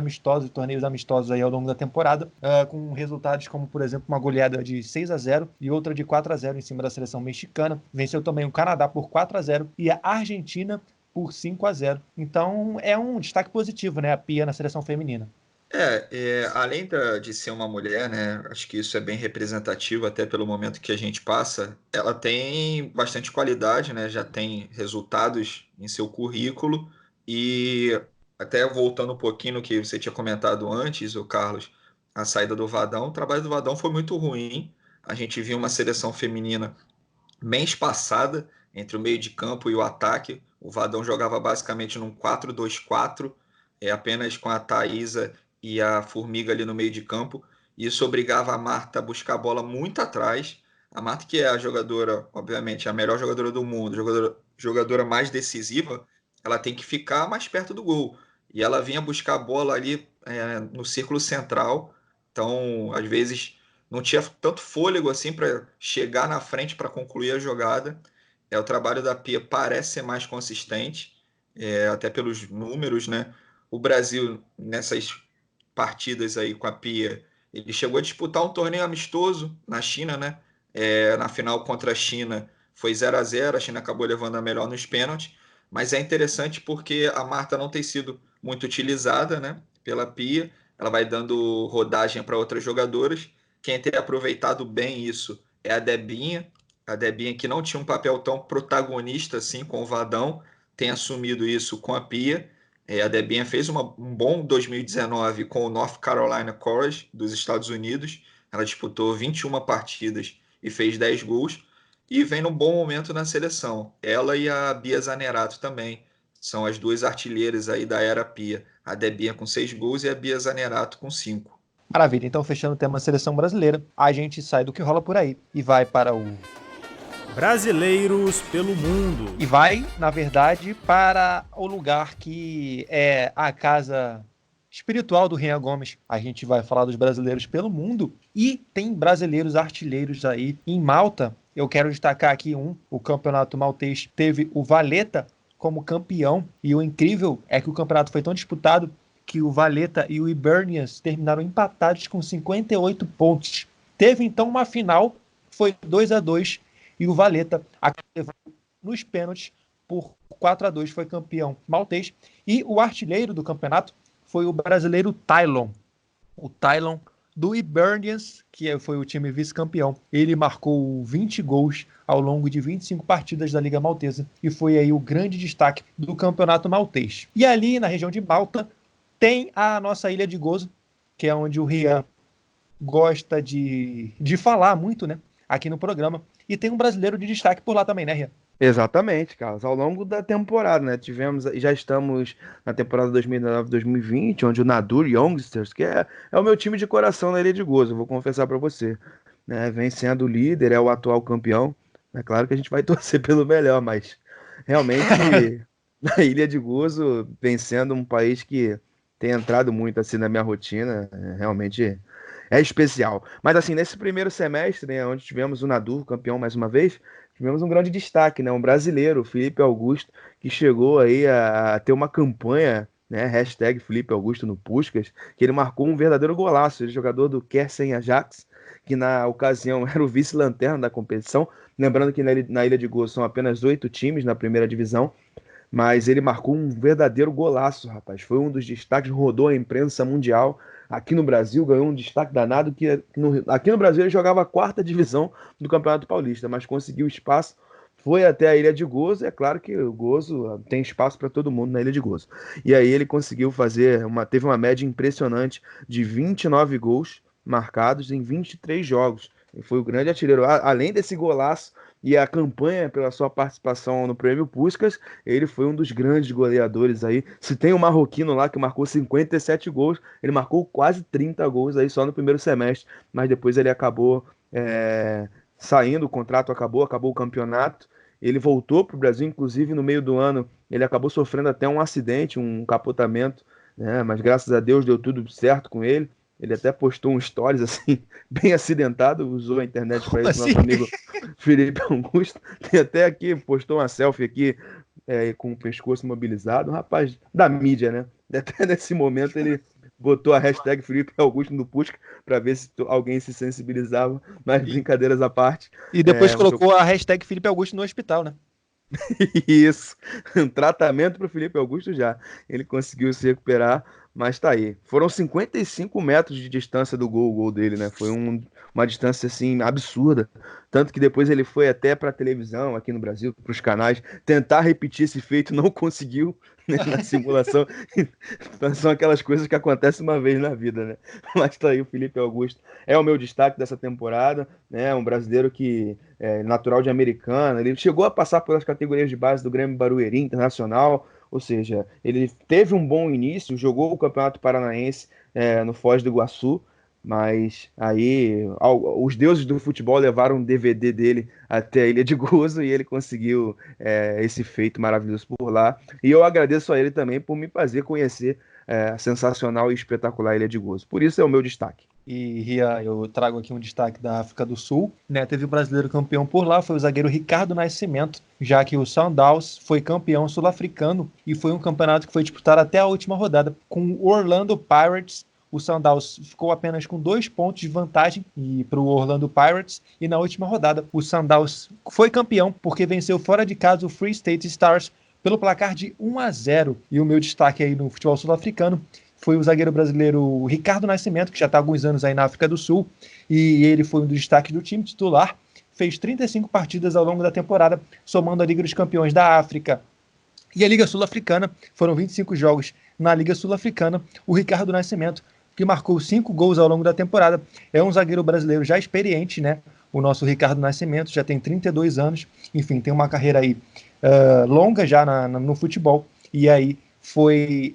torneios amistosos aí ao longo da temporada, com resultados como, por exemplo, uma goleada de 6-0 e outra de 4-0 em cima da seleção mexicana. Venceu também o Canadá por 4-0 e a Argentina por 5-0. Então é um destaque positivo, né? A Pia na seleção feminina. Além de ser uma mulher, né, acho que isso é bem representativo até pelo momento que a gente passa. Ela tem bastante qualidade, né, já tem resultados em seu currículo e até voltando um pouquinho no que você tinha comentado antes, o Carlos, a saída do Vadão, o trabalho do Vadão foi muito ruim. A gente viu uma seleção feminina bem espaçada entre o meio de campo e o ataque. O Vadão jogava basicamente num 4-2-4, apenas com a Thaísa e a Formiga ali no meio de campo. Isso obrigava a Marta a buscar a bola muito atrás. A Marta, que é a jogadora, obviamente, a melhor jogadora do mundo, jogadora mais decisiva, ela tem que ficar mais perto do gol. E ela vinha buscar a bola ali no círculo central. Então, às vezes, não tinha tanto fôlego assim para chegar na frente para concluir a jogada. O trabalho da Pia parece ser mais consistente, até pelos números, né? O Brasil, nessas partidas aí com a Pia, ele chegou a disputar um torneio amistoso na China, né? Na final contra a China foi 0-0, a China acabou levando a melhor nos pênaltis, mas é interessante porque a Marta não tem sido muito utilizada, né, pela Pia, ela vai dando rodagem para outras jogadoras. Quem tem aproveitado bem isso é a Debinha que não tinha um papel tão protagonista assim com o Vadão, tem assumido isso com a Pia. A Debinha fez um bom 2019 com o North Carolina Courage dos Estados Unidos. Ela disputou 21 partidas e fez 10 gols. E vem num bom momento na seleção. Ela e a Bia Zanerato também. São as duas artilheiras aí da era Pia. A Debinha com 6 gols e a Bia Zanerato com 5. Maravilha. Então, fechando o tema seleção brasileira, a gente sai do que rola por aí e vai para o... Brasileiros pelo mundo. E vai, na verdade, para o lugar que é a casa espiritual do Rian Gomes. A gente vai falar dos brasileiros pelo mundo e tem brasileiros artilheiros aí em Malta. Eu quero destacar aqui o campeonato maltês teve o Valletta como campeão e o incrível é que o campeonato foi tão disputado que o Valletta e o Hibernians terminaram empatados com 58 pontos. Teve então uma final, foi 2-2 e o Valletta levou nos pênaltis por 4-2, foi campeão maltês. E o artilheiro do campeonato foi o brasileiro Tylon. O Tylon do Hibernians, que foi o time vice-campeão. Ele marcou 20 gols ao longo de 25 partidas da Liga Maltesa e foi aí o grande destaque do campeonato maltês. E ali na região de Malta tem a nossa Ilha de Gozo, que é onde o Rian gosta de falar muito, né, aqui no programa. E tem um brasileiro de destaque por lá também, né, Rian? Exatamente, Carlos. Ao longo da temporada, né? Já estamos na temporada 2019-2020, onde o Nadur Youngsters, que é o meu time de coração na Ilha de Gozo, vou confessar para você, né? Vem sendo o líder, é o atual campeão. É claro que a gente vai torcer pelo melhor, mas realmente a Ilha de Gozo vem sendo um país que tem entrado muito assim na minha rotina, realmente é especial. Mas assim, nesse primeiro semestre, né, onde tivemos o Nadur campeão mais uma vez, tivemos um grande destaque, né? Um brasileiro, Felipe Augusto, que chegou aí a ter uma campanha, né? Hashtag Felipe Augusto no Puskás, que ele marcou um verdadeiro golaço. Ele é jogador do Kersen Ajax, que na ocasião era o vice-lanterna da competição. Lembrando que na Ilha de Gozo são apenas 8 times na primeira divisão, mas ele marcou um verdadeiro golaço, rapaz. Foi um dos destaques, rodou a imprensa mundial. Aqui no Brasil ganhou um destaque danado que aqui no Brasil ele jogava a 4ª divisão do Campeonato Paulista, mas conseguiu espaço, foi até a Ilha de Gozo. É claro que o Gozo tem espaço para todo mundo na Ilha de Gozo. E aí ele conseguiu teve uma média impressionante de 29 gols marcados em 23 jogos. Ele foi o grande artilheiro. Além desse golaço e a campanha pela sua participação no Prêmio Puskás, ele foi um dos grandes goleadores aí. Se tem um marroquino lá que marcou 57 gols, ele marcou quase 30 gols aí só no primeiro semestre, mas depois ele acabou saindo, o contrato acabou o campeonato. Ele voltou para o Brasil, inclusive no meio do ano ele acabou sofrendo até um acidente, um capotamento, né? Mas graças a Deus deu tudo certo com ele. Ele até postou um stories assim, bem acidentado, usou a internet para isso, nosso amigo Felipe Augusto. Tem até aqui, postou uma selfie aqui com o pescoço imobilizado. Um rapaz da mídia, né? Até nesse momento ele botou a hashtag Felipe Augusto no Puskás para ver se alguém se sensibilizava, mas brincadeiras à parte. E depois colocou a hashtag Felipe Augusto no hospital, né? Isso, um tratamento para o Felipe Augusto já. Ele conseguiu se recuperar, mas tá aí. Foram 55 metros de distância do o gol dele, né? Foi uma distância assim absurda. Tanto que depois ele foi até para a televisão aqui no Brasil, para os canais, tentar repetir esse feito, não conseguiu, né, na simulação. São aquelas coisas que acontecem uma vez na vida, né? Mas tá aí, o Felipe Augusto é o meu destaque dessa temporada, né? Um brasileiro que é natural de Americana. Ele chegou a passar pelas categorias de base do Grêmio Barueri Internacional. Ou seja, ele teve um bom início, jogou o Campeonato Paranaense no Foz do Iguaçu, mas aí os deuses do futebol levaram um DVD dele até a Ilha de Gozo e ele conseguiu esse feito maravilhoso por lá. E eu agradeço a ele também por me fazer conhecer a sensacional e espetacular Ilha de Gozo. Por isso é o meu destaque. E Ria, eu trago aqui um destaque da África do Sul, né? Teve o brasileiro campeão por lá, foi o zagueiro Ricardo Nascimento, já que o Sundowns foi campeão sul-africano e foi um campeonato que foi disputado até a última rodada com o Orlando Pirates. O Sundowns ficou apenas com 2 pontos de vantagem para o Orlando Pirates, e na última rodada o Sundowns foi campeão porque venceu fora de casa o Free State Stars pelo placar de 1-0. E o meu destaque aí no futebol sul-africano foi o zagueiro brasileiro Ricardo Nascimento, que já está há alguns anos aí na África do Sul, e ele foi um dos destaques do time titular, fez 35 partidas ao longo da temporada, somando a Liga dos Campeões da África e a Liga Sul-Africana. Foram 25 jogos na Liga Sul-Africana. O Ricardo Nascimento, que marcou 5 gols ao longo da temporada, é um zagueiro brasileiro já experiente, né? O nosso Ricardo Nascimento já tem 32 anos, enfim, tem uma carreira aí longa já no futebol, e aí foi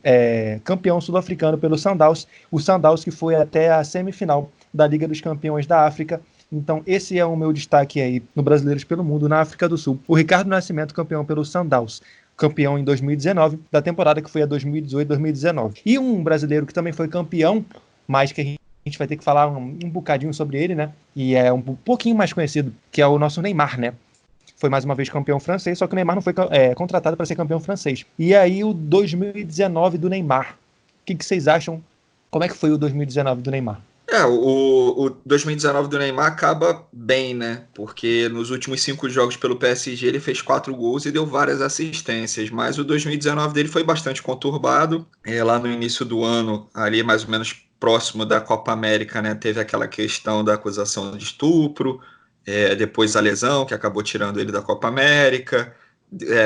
campeão sul-africano pelo Sundowns, o Sundowns que foi até a semifinal da Liga dos Campeões da África. Então esse é o meu destaque aí no Brasileiros pelo Mundo na África do Sul. O Ricardo Nascimento, campeão pelo Sundowns, campeão em 2019, da temporada que foi a 2018-2019. E um brasileiro que também foi campeão, mas que a gente vai ter que falar um bocadinho sobre ele, né? E é um pouquinho mais conhecido, que é o nosso Neymar, né? Foi mais uma vez campeão francês, só que o Neymar não foi contratado para ser campeão francês. E aí o 2019 do Neymar. O que vocês acham? Como é que foi o 2019 do Neymar? O 2019 do Neymar acaba bem, né? Porque nos últimos 5 jogos pelo PSG ele fez 4 gols e deu várias assistências. Mas o 2019 dele foi bastante conturbado. Lá no início do ano, ali mais ou menos próximo da Copa América, né? Teve aquela questão da acusação de estupro. Depois a lesão, que acabou tirando ele da Copa América,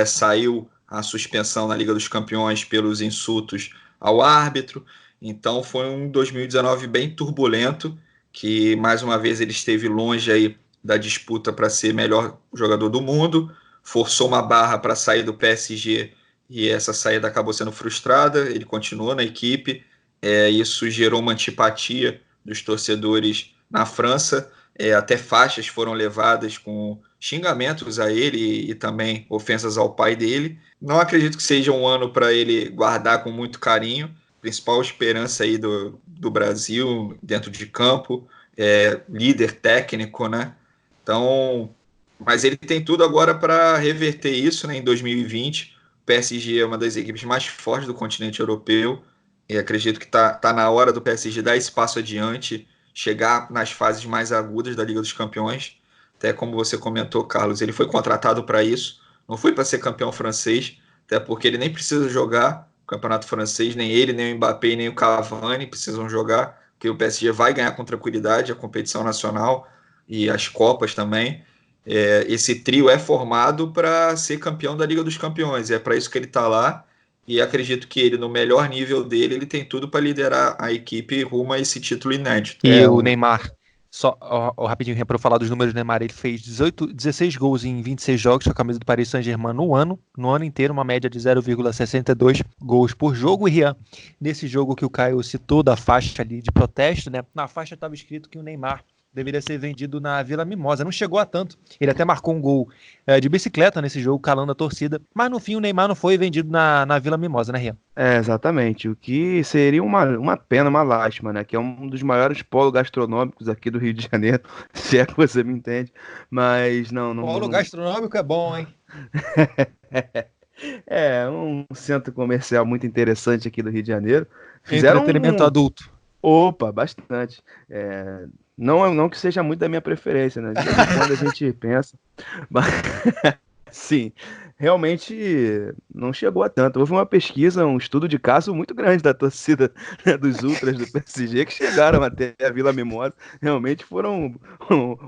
saiu a suspensão na Liga dos Campeões pelos insultos ao árbitro. Então foi um 2019 bem turbulento, que mais uma vez ele esteve longe aí da disputa para ser melhor jogador do mundo, forçou uma barra para sair do PSG e essa saída acabou sendo frustrada, ele continuou na equipe, isso gerou uma antipatia dos torcedores na França, até faixas foram levadas com xingamentos a ele e também ofensas ao pai dele. Não acredito que seja um ano para ele guardar com muito carinho. Principal esperança aí do Brasil dentro de campo, líder técnico, né? Então, mas ele tem tudo agora para reverter isso, né? Em 2020, o PSG é uma das equipes mais fortes do continente europeu e acredito que tá na hora do PSG dar esse passo adiante, chegar nas fases mais agudas da Liga dos Campeões. Até como você comentou, Carlos, ele foi contratado para isso, não foi para ser campeão francês, até porque ele nem precisa jogar o campeonato francês, nem ele, nem o Mbappé, nem o Cavani precisam jogar, porque o PSG vai ganhar com tranquilidade a competição nacional e as Copas também. Esse trio é formado para ser campeão da Liga dos Campeões, é para isso que ele está lá, e acredito que ele, no melhor nível dele, ele tem tudo para liderar a equipe rumo a esse título inédito. E o Neymar, só rapidinho para eu falar dos números do Neymar, ele fez 16 gols em 26 jogos com a camisa do Paris Saint-Germain no ano inteiro, uma média de 0,62 gols por jogo. E Rian, nesse jogo que o Caio citou da faixa ali de protesto, né? Na faixa estava escrito que o Neymar deveria ser vendido na Vila Mimosa. Não chegou a tanto. Ele até marcou um gol de bicicleta nesse jogo, calando a torcida. Mas no fim o Neymar não foi vendido na Vila Mimosa, né, Rian? Exatamente. O que seria uma pena, uma lástima, né? Que é um dos maiores polos gastronômicos aqui do Rio de Janeiro, se é que você me entende. Mas não. Polo gastronômico é bom, hein? Um centro comercial muito interessante aqui do Rio de Janeiro. Fizeram entretenimento adulto. Opa, bastante. Não que seja muito da minha preferência, né? De vez em quando a gente pensa. Mas, sim, realmente não chegou a tanto. Houve uma pesquisa, um estudo de caso muito grande da torcida, né, dos ultras do PSG que chegaram até a Vila Mimosa. Realmente foram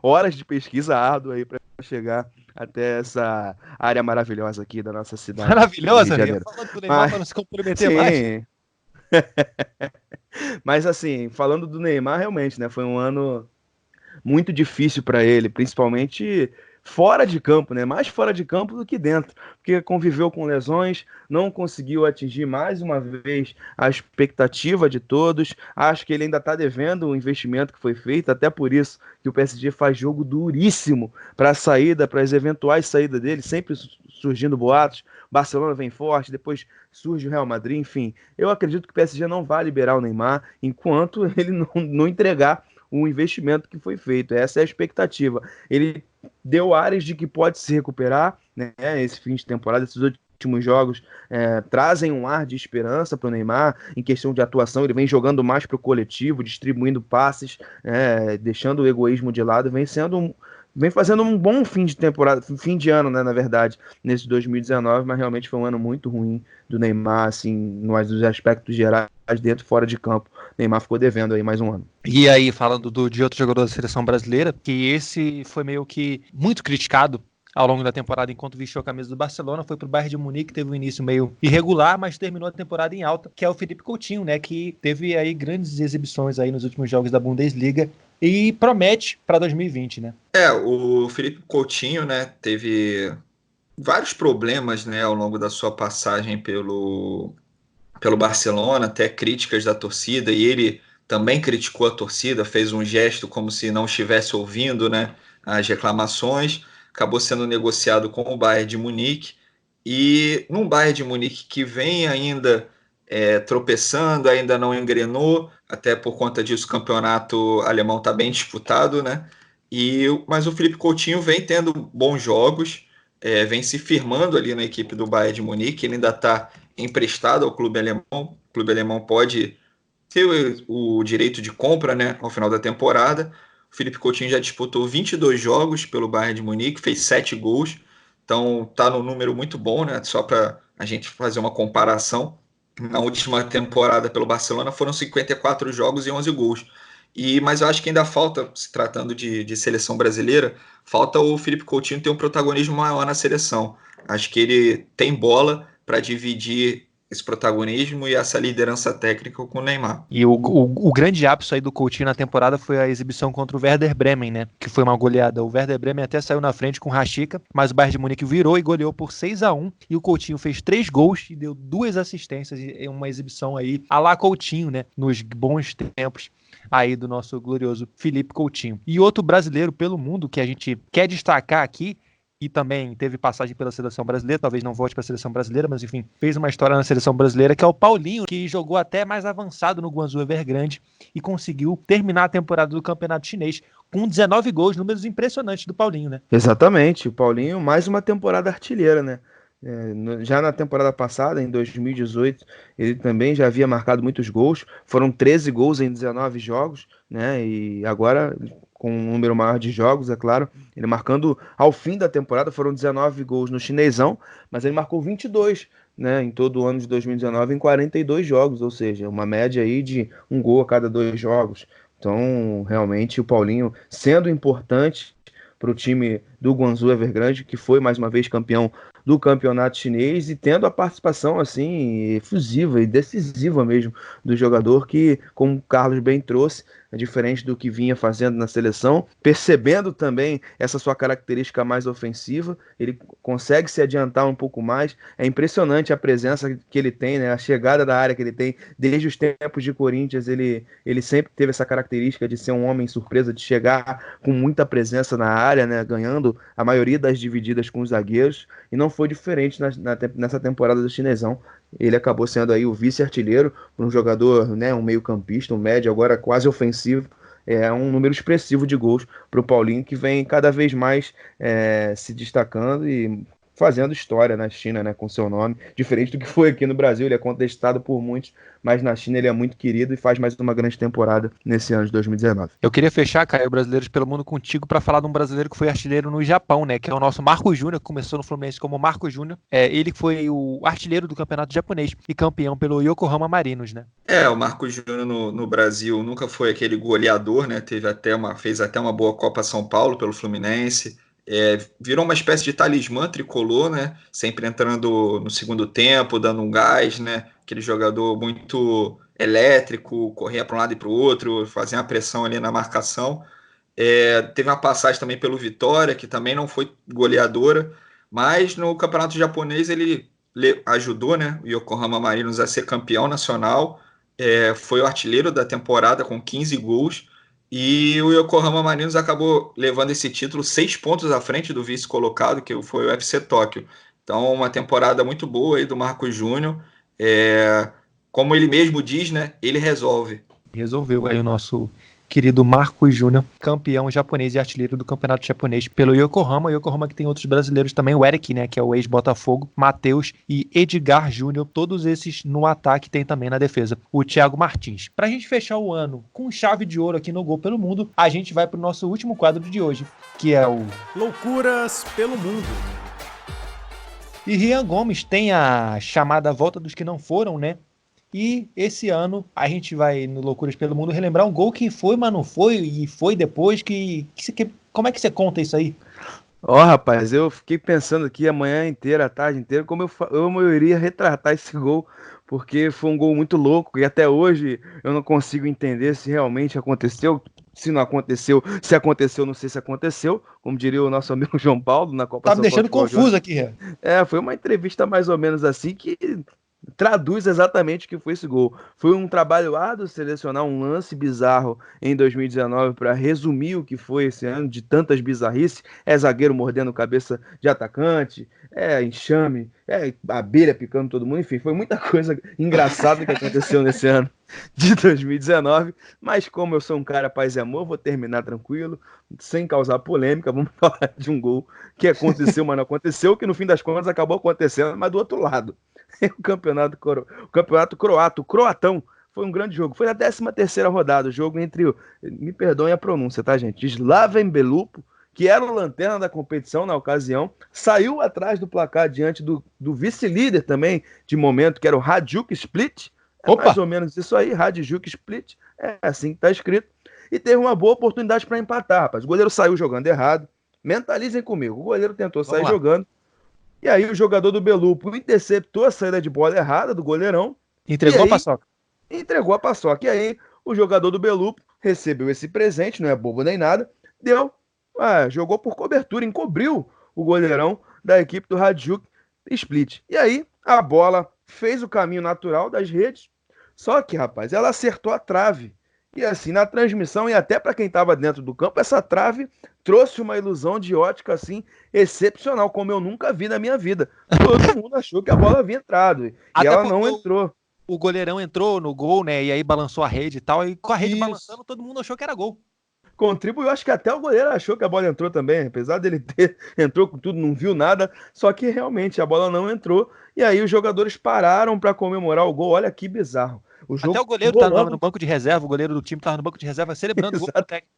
horas de pesquisa árdua aí para chegar até essa área maravilhosa aqui da nossa cidade. Maravilhosa, Ria. Fala do Neymar para não se comprometer mais. Mas assim, falando do Neymar, realmente, né, foi um ano muito difícil para ele, principalmente fora de campo, né, mais fora de campo do que dentro, porque conviveu com lesões, não conseguiu atingir mais uma vez a expectativa de todos. Acho que ele ainda está devendo o investimento que foi feito, até por isso que o PSG faz jogo duríssimo para a saída, para as eventuais saídas dele, sempre surgindo boatos. Barcelona vem forte, depois surge o Real Madrid, enfim. Eu acredito que o PSG não vai liberar o Neymar enquanto ele não entregar o investimento que foi feito. Essa é a expectativa. Ele deu áreas de que pode se recuperar, né? Esse fim de temporada, esses últimos jogos trazem um ar de esperança para o Neymar em questão de atuação. Ele vem jogando mais para o coletivo, distribuindo passes, deixando o egoísmo de lado, vem fazendo um bom fim de temporada, fim de ano, né, na verdade, nesse 2019, mas realmente foi um ano muito ruim do Neymar, assim, nos aspectos gerais, dentro e fora de campo. Neymar ficou devendo aí mais um ano. E aí, falando de outro jogador da seleção brasileira, que esse foi meio que muito criticado ao longo da temporada, enquanto vestiu a camisa do Barcelona, foi pro Bayern de Munique, teve um início meio irregular, mas terminou a temporada em alta, que é o Philippe Coutinho, né, que teve aí grandes exibições aí nos últimos jogos da Bundesliga e promete para 2020, né? O Philippe Coutinho, né, teve vários problemas, né, ao longo da sua passagem pelo Barcelona, até críticas da torcida, e ele também criticou a torcida, fez um gesto como se não estivesse ouvindo, né, as reclamações, acabou sendo negociado com o Bayern de Munique, e num Bayern de Munique que vem ainda tropeçando, ainda não engrenou, até por conta disso o campeonato alemão está bem disputado, né? Mas o Philippe Coutinho vem tendo bons jogos, vem se firmando ali na equipe do Bayern de Munique, ele ainda está emprestado ao clube alemão, o clube alemão pode ter o direito de compra, né, ao final da temporada. O Philippe Coutinho já disputou 22 jogos pelo Bayern de Munique, fez 7 gols, então está num número muito bom, né, só para a gente fazer uma comparação. Na última temporada pelo Barcelona foram 54 jogos e 11 gols. Mas eu acho que ainda falta, se tratando de seleção brasileira, falta o Philippe Coutinho ter um protagonismo maior na seleção. Acho que ele tem bola para dividir esse protagonismo e essa liderança técnica com o Neymar. E o grande ápice aí do Coutinho na temporada foi a exibição contra o Werder Bremen, né? Que foi uma goleada. O Werder Bremen até saiu na frente com o Rashica, mas o Bayern de Munique virou e goleou por 6-1. E o Coutinho fez 3 gols e deu 2 assistências em uma exibição aí à la Coutinho, né? Nos bons tempos aí do nosso glorioso Philippe Coutinho. E outro brasileiro pelo mundo que a gente quer destacar aqui, e também teve passagem pela seleção brasileira, talvez não volte para a seleção brasileira, mas enfim, fez uma história na seleção brasileira, que é o Paulinho, que jogou até mais avançado no Guangzhou Evergrande e conseguiu terminar a temporada do Campeonato Chinês com 19 gols, números impressionantes do Paulinho, né? Exatamente, o Paulinho, mais uma temporada artilheira, né? Já na temporada passada, em 2018, ele também já havia marcado muitos gols, foram 13 gols em 19 jogos, né? E agora, com um número maior de jogos, é claro, ele marcando ao fim da temporada, foram 19 gols no Chinesão, mas ele marcou 22, né, em todo o ano de 2019 em 42 jogos, ou seja, uma média aí de um gol a cada 2 jogos. Então, realmente, o Paulinho sendo importante para o time do Guangzhou Evergrande, que foi mais uma vez campeão do campeonato chinês, e tendo a participação assim efusiva e decisiva mesmo do jogador, que, como o Carlos bem trouxe, é diferente do que vinha fazendo na seleção, percebendo também essa sua característica mais ofensiva, ele consegue se adiantar um pouco mais. É impressionante a presença que ele tem, né? A chegada da área que ele tem. Desde os tempos de Corinthians, ele sempre teve essa característica de ser um homem surpresa, de chegar com muita presença na área, né? Ganhando a maioria das divididas com os zagueiros, e não foi diferente nessa temporada do Chinesão. Ele acabou sendo aí o vice-artilheiro, um jogador, né, um meio-campista, um médio, agora quase ofensivo. É um número expressivo de gols para o Paulinho, que vem cada vez mais se destacando e fazendo história na China, né, com seu nome. Diferente do que foi aqui no Brasil, ele é contestado por muitos, mas na China ele é muito querido e faz mais uma grande temporada nesse ano de 2019. Eu queria fechar, Caio, Brasileiros pelo Mundo contigo, para falar de um brasileiro que foi artilheiro no Japão, né, que é o nosso Marcos Júnior, que começou no Fluminense como Marcos Júnior. Ele foi o artilheiro do campeonato japonês e campeão pelo Yokohama Marinos, né? O Marcos Júnior no Brasil nunca foi aquele goleador, né, fez até uma boa Copa São Paulo pelo Fluminense. Virou uma espécie de talismã tricolor, né? Sempre entrando no segundo tempo, dando um gás, né? Aquele jogador muito elétrico, corria para um lado e para o outro, fazia uma pressão ali na marcação. Teve uma passagem também pelo Vitória, que também não foi goleadora, mas no campeonato japonês ele ajudou, né, o Yokohama Marinos a ser campeão nacional. Foi o artilheiro da temporada com 15 gols. E o Yokohama Marinos acabou levando esse título 6 pontos à frente do vice-colocado, que foi o FC Tóquio. Então, uma temporada muito boa aí do Marcos Júnior. Como ele mesmo diz, né? Ele resolve. Resolveu aí o nosso querido Marcos Júnior, campeão japonês e artilheiro do campeonato japonês pelo Yokohama. Yokohama que tem outros brasileiros também, o Eric, né, que é o ex-Botafogo, Matheus e Edgar Júnior, todos esses no ataque, tem também na defesa o Thiago Martins. Pra gente fechar o ano com chave de ouro aqui no Gol pelo Mundo, a gente vai pro nosso último quadro de hoje, que é o Loucuras pelo Mundo. E Rian Gomes tem a chamada Volta dos que não foram, né? E esse ano a gente vai no Loucuras pelo Mundo relembrar um gol que foi, mas não foi, e foi depois como é que você conta isso aí? Rapaz, eu fiquei pensando aqui a manhã inteira, a tarde inteira, como eu iria retratar esse gol, porque foi um gol muito louco e até hoje eu não consigo entender se realmente aconteceu, se não aconteceu, se aconteceu, não sei se aconteceu, como diria o nosso amigo João Paulo na Copa Tá São me Paulo deixando Futebol confuso aqui, Rian. Foi uma entrevista mais ou menos assim que traduz exatamente o que foi esse gol. Foi um trabalho árduo selecionar um lance bizarro em 2019 para resumir o que foi esse ano de tantas bizarrices. É zagueiro mordendo cabeça de atacante, é enxame, é abelha picando todo mundo, enfim, foi muita coisa engraçada que aconteceu nesse ano de 2019, mas como eu sou um cara paz e amor, vou terminar tranquilo, sem causar polêmica, vamos falar de um gol que aconteceu, mas não aconteceu, que no fim das contas acabou acontecendo, mas do outro lado. O campeonato croata, o croatão, foi um grande jogo. Foi na 13ª rodada, o jogo entre, me perdoem a pronúncia, tá, gente? Slaven Belupo, que era o lanterna da competição na ocasião, saiu atrás do placar diante do vice-líder também, de momento, que era o Hajduk Split. Mais ou menos isso aí, Hajduk Split, é assim que tá escrito. E teve uma boa oportunidade para empatar, rapaz. O goleiro saiu jogando errado. Mentalizem comigo, o goleiro tentou sair jogando. E aí o jogador do Belupo interceptou a saída de bola errada do goleirão. Entregou a paçoca. Entregou a paçoca. E aí o jogador do Belupo recebeu esse presente, não é bobo nem nada, jogou por cobertura, encobriu o goleirão da equipe do Hajduk Split. E aí a bola fez o caminho natural das redes, só que, rapaz, ela acertou a trave. E assim, na transmissão e até para quem estava dentro do campo, essa trave trouxe uma ilusão de ótica assim excepcional, como eu nunca vi na minha vida. Todo mundo achou que a bola havia entrado e ela não entrou. O goleirão entrou no gol, né? E aí balançou a rede e tal, e com a rede balançando, todo mundo achou que era gol. Contribuiu, acho que até o goleiro achou que a bola entrou também, apesar dele entrou com tudo, não viu nada, só que realmente a bola não entrou, e aí os jogadores pararam para comemorar o gol. Olha que bizarro. Até o goleiro estava no banco de reserva, o goleiro do time estava no banco de reserva celebrando o gol do técnico.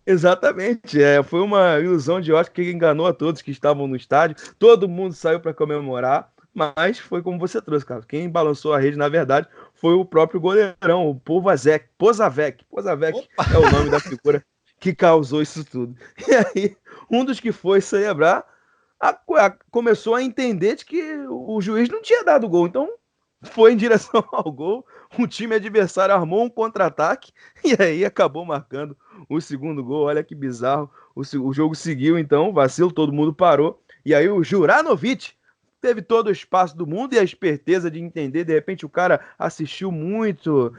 Exatamente, foi uma ilusão de ótica que enganou a todos que estavam no estádio, todo mundo saiu para comemorar, mas foi como você trouxe, cara. Quem balançou a rede, na verdade, foi o próprio goleirão, o Pozavec é o nome da figura que causou isso tudo. E aí, um dos que foi celebrar começou a entender de que o juiz não tinha dado gol, então foi em direção ao gol, o time adversário armou um contra-ataque e aí acabou marcando o segundo gol. Olha que bizarro, o jogo seguiu então, vacilo, todo mundo parou, e aí o Juranovic teve todo o espaço do mundo e a esperteza de entender, de repente o cara assistiu muito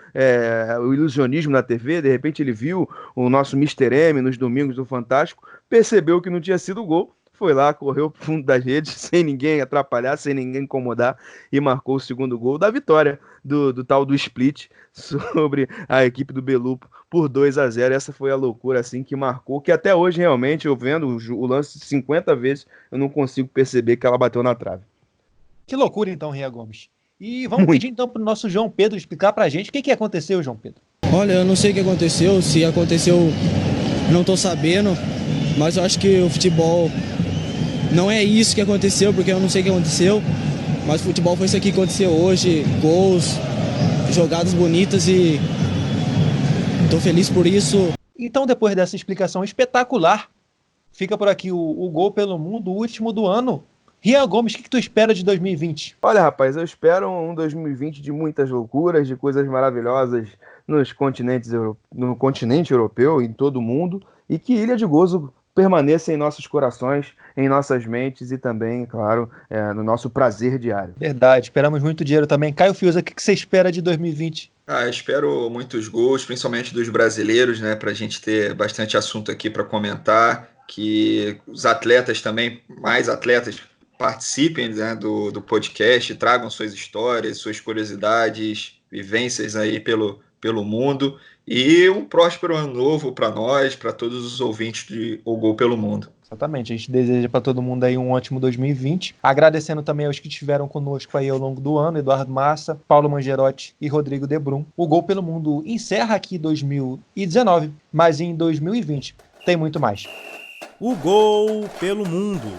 o ilusionismo na TV, de repente ele viu o nosso Mr. M nos domingos do Fantástico, percebeu que não tinha sido gol, foi lá, correu pro fundo das redes, sem ninguém atrapalhar, sem ninguém incomodar, e marcou o segundo gol da vitória do tal do Split sobre a equipe do Belupo por 2-0. Essa foi a loucura assim que marcou, que até hoje realmente, eu vendo o lance 50 vezes, eu não consigo perceber que ela bateu na trave. Que loucura então, Rian Gomes. E vamos pedir então pro nosso João Pedro explicar pra gente o que aconteceu, João Pedro. Olha, eu não sei o que aconteceu, se aconteceu, não tô sabendo, mas eu acho que o futebol não é isso que aconteceu, porque eu não sei o que aconteceu, mas o futebol foi isso aqui que aconteceu hoje, gols, jogadas bonitas e tô feliz por isso. Então, depois dessa explicação espetacular, fica por aqui o Gol pelo Mundo, o último do ano. Rian Gomes, o que tu espera de 2020? Olha, rapaz, eu espero um 2020 de muitas loucuras, de coisas maravilhosas no continente europeu, em todo o mundo, e que Ilha de Gozo permaneça em nossos corações, em nossas mentes e também, claro, no nosso prazer diário. Verdade, esperamos muito dinheiro também. Caio Fiuza, o que você espera de 2020? Eu espero muitos gols, principalmente dos brasileiros, né, para a gente ter bastante assunto aqui para comentar, que os atletas também, mais atletas, participem, né, do podcast, tragam suas histórias, suas curiosidades, vivências aí pelo pelo mundo e um próspero ano novo para nós, para todos os ouvintes de O Gol pelo Mundo. Exatamente, a gente deseja para todo mundo aí um ótimo 2020. Agradecendo também aos que estiveram conosco aí ao longo do ano, Eduardo Massa, Paulo Mangerotti e Rodrigo Debrum. O Gol pelo Mundo encerra aqui 2019, mas em 2020 tem muito mais. O Gol pelo Mundo.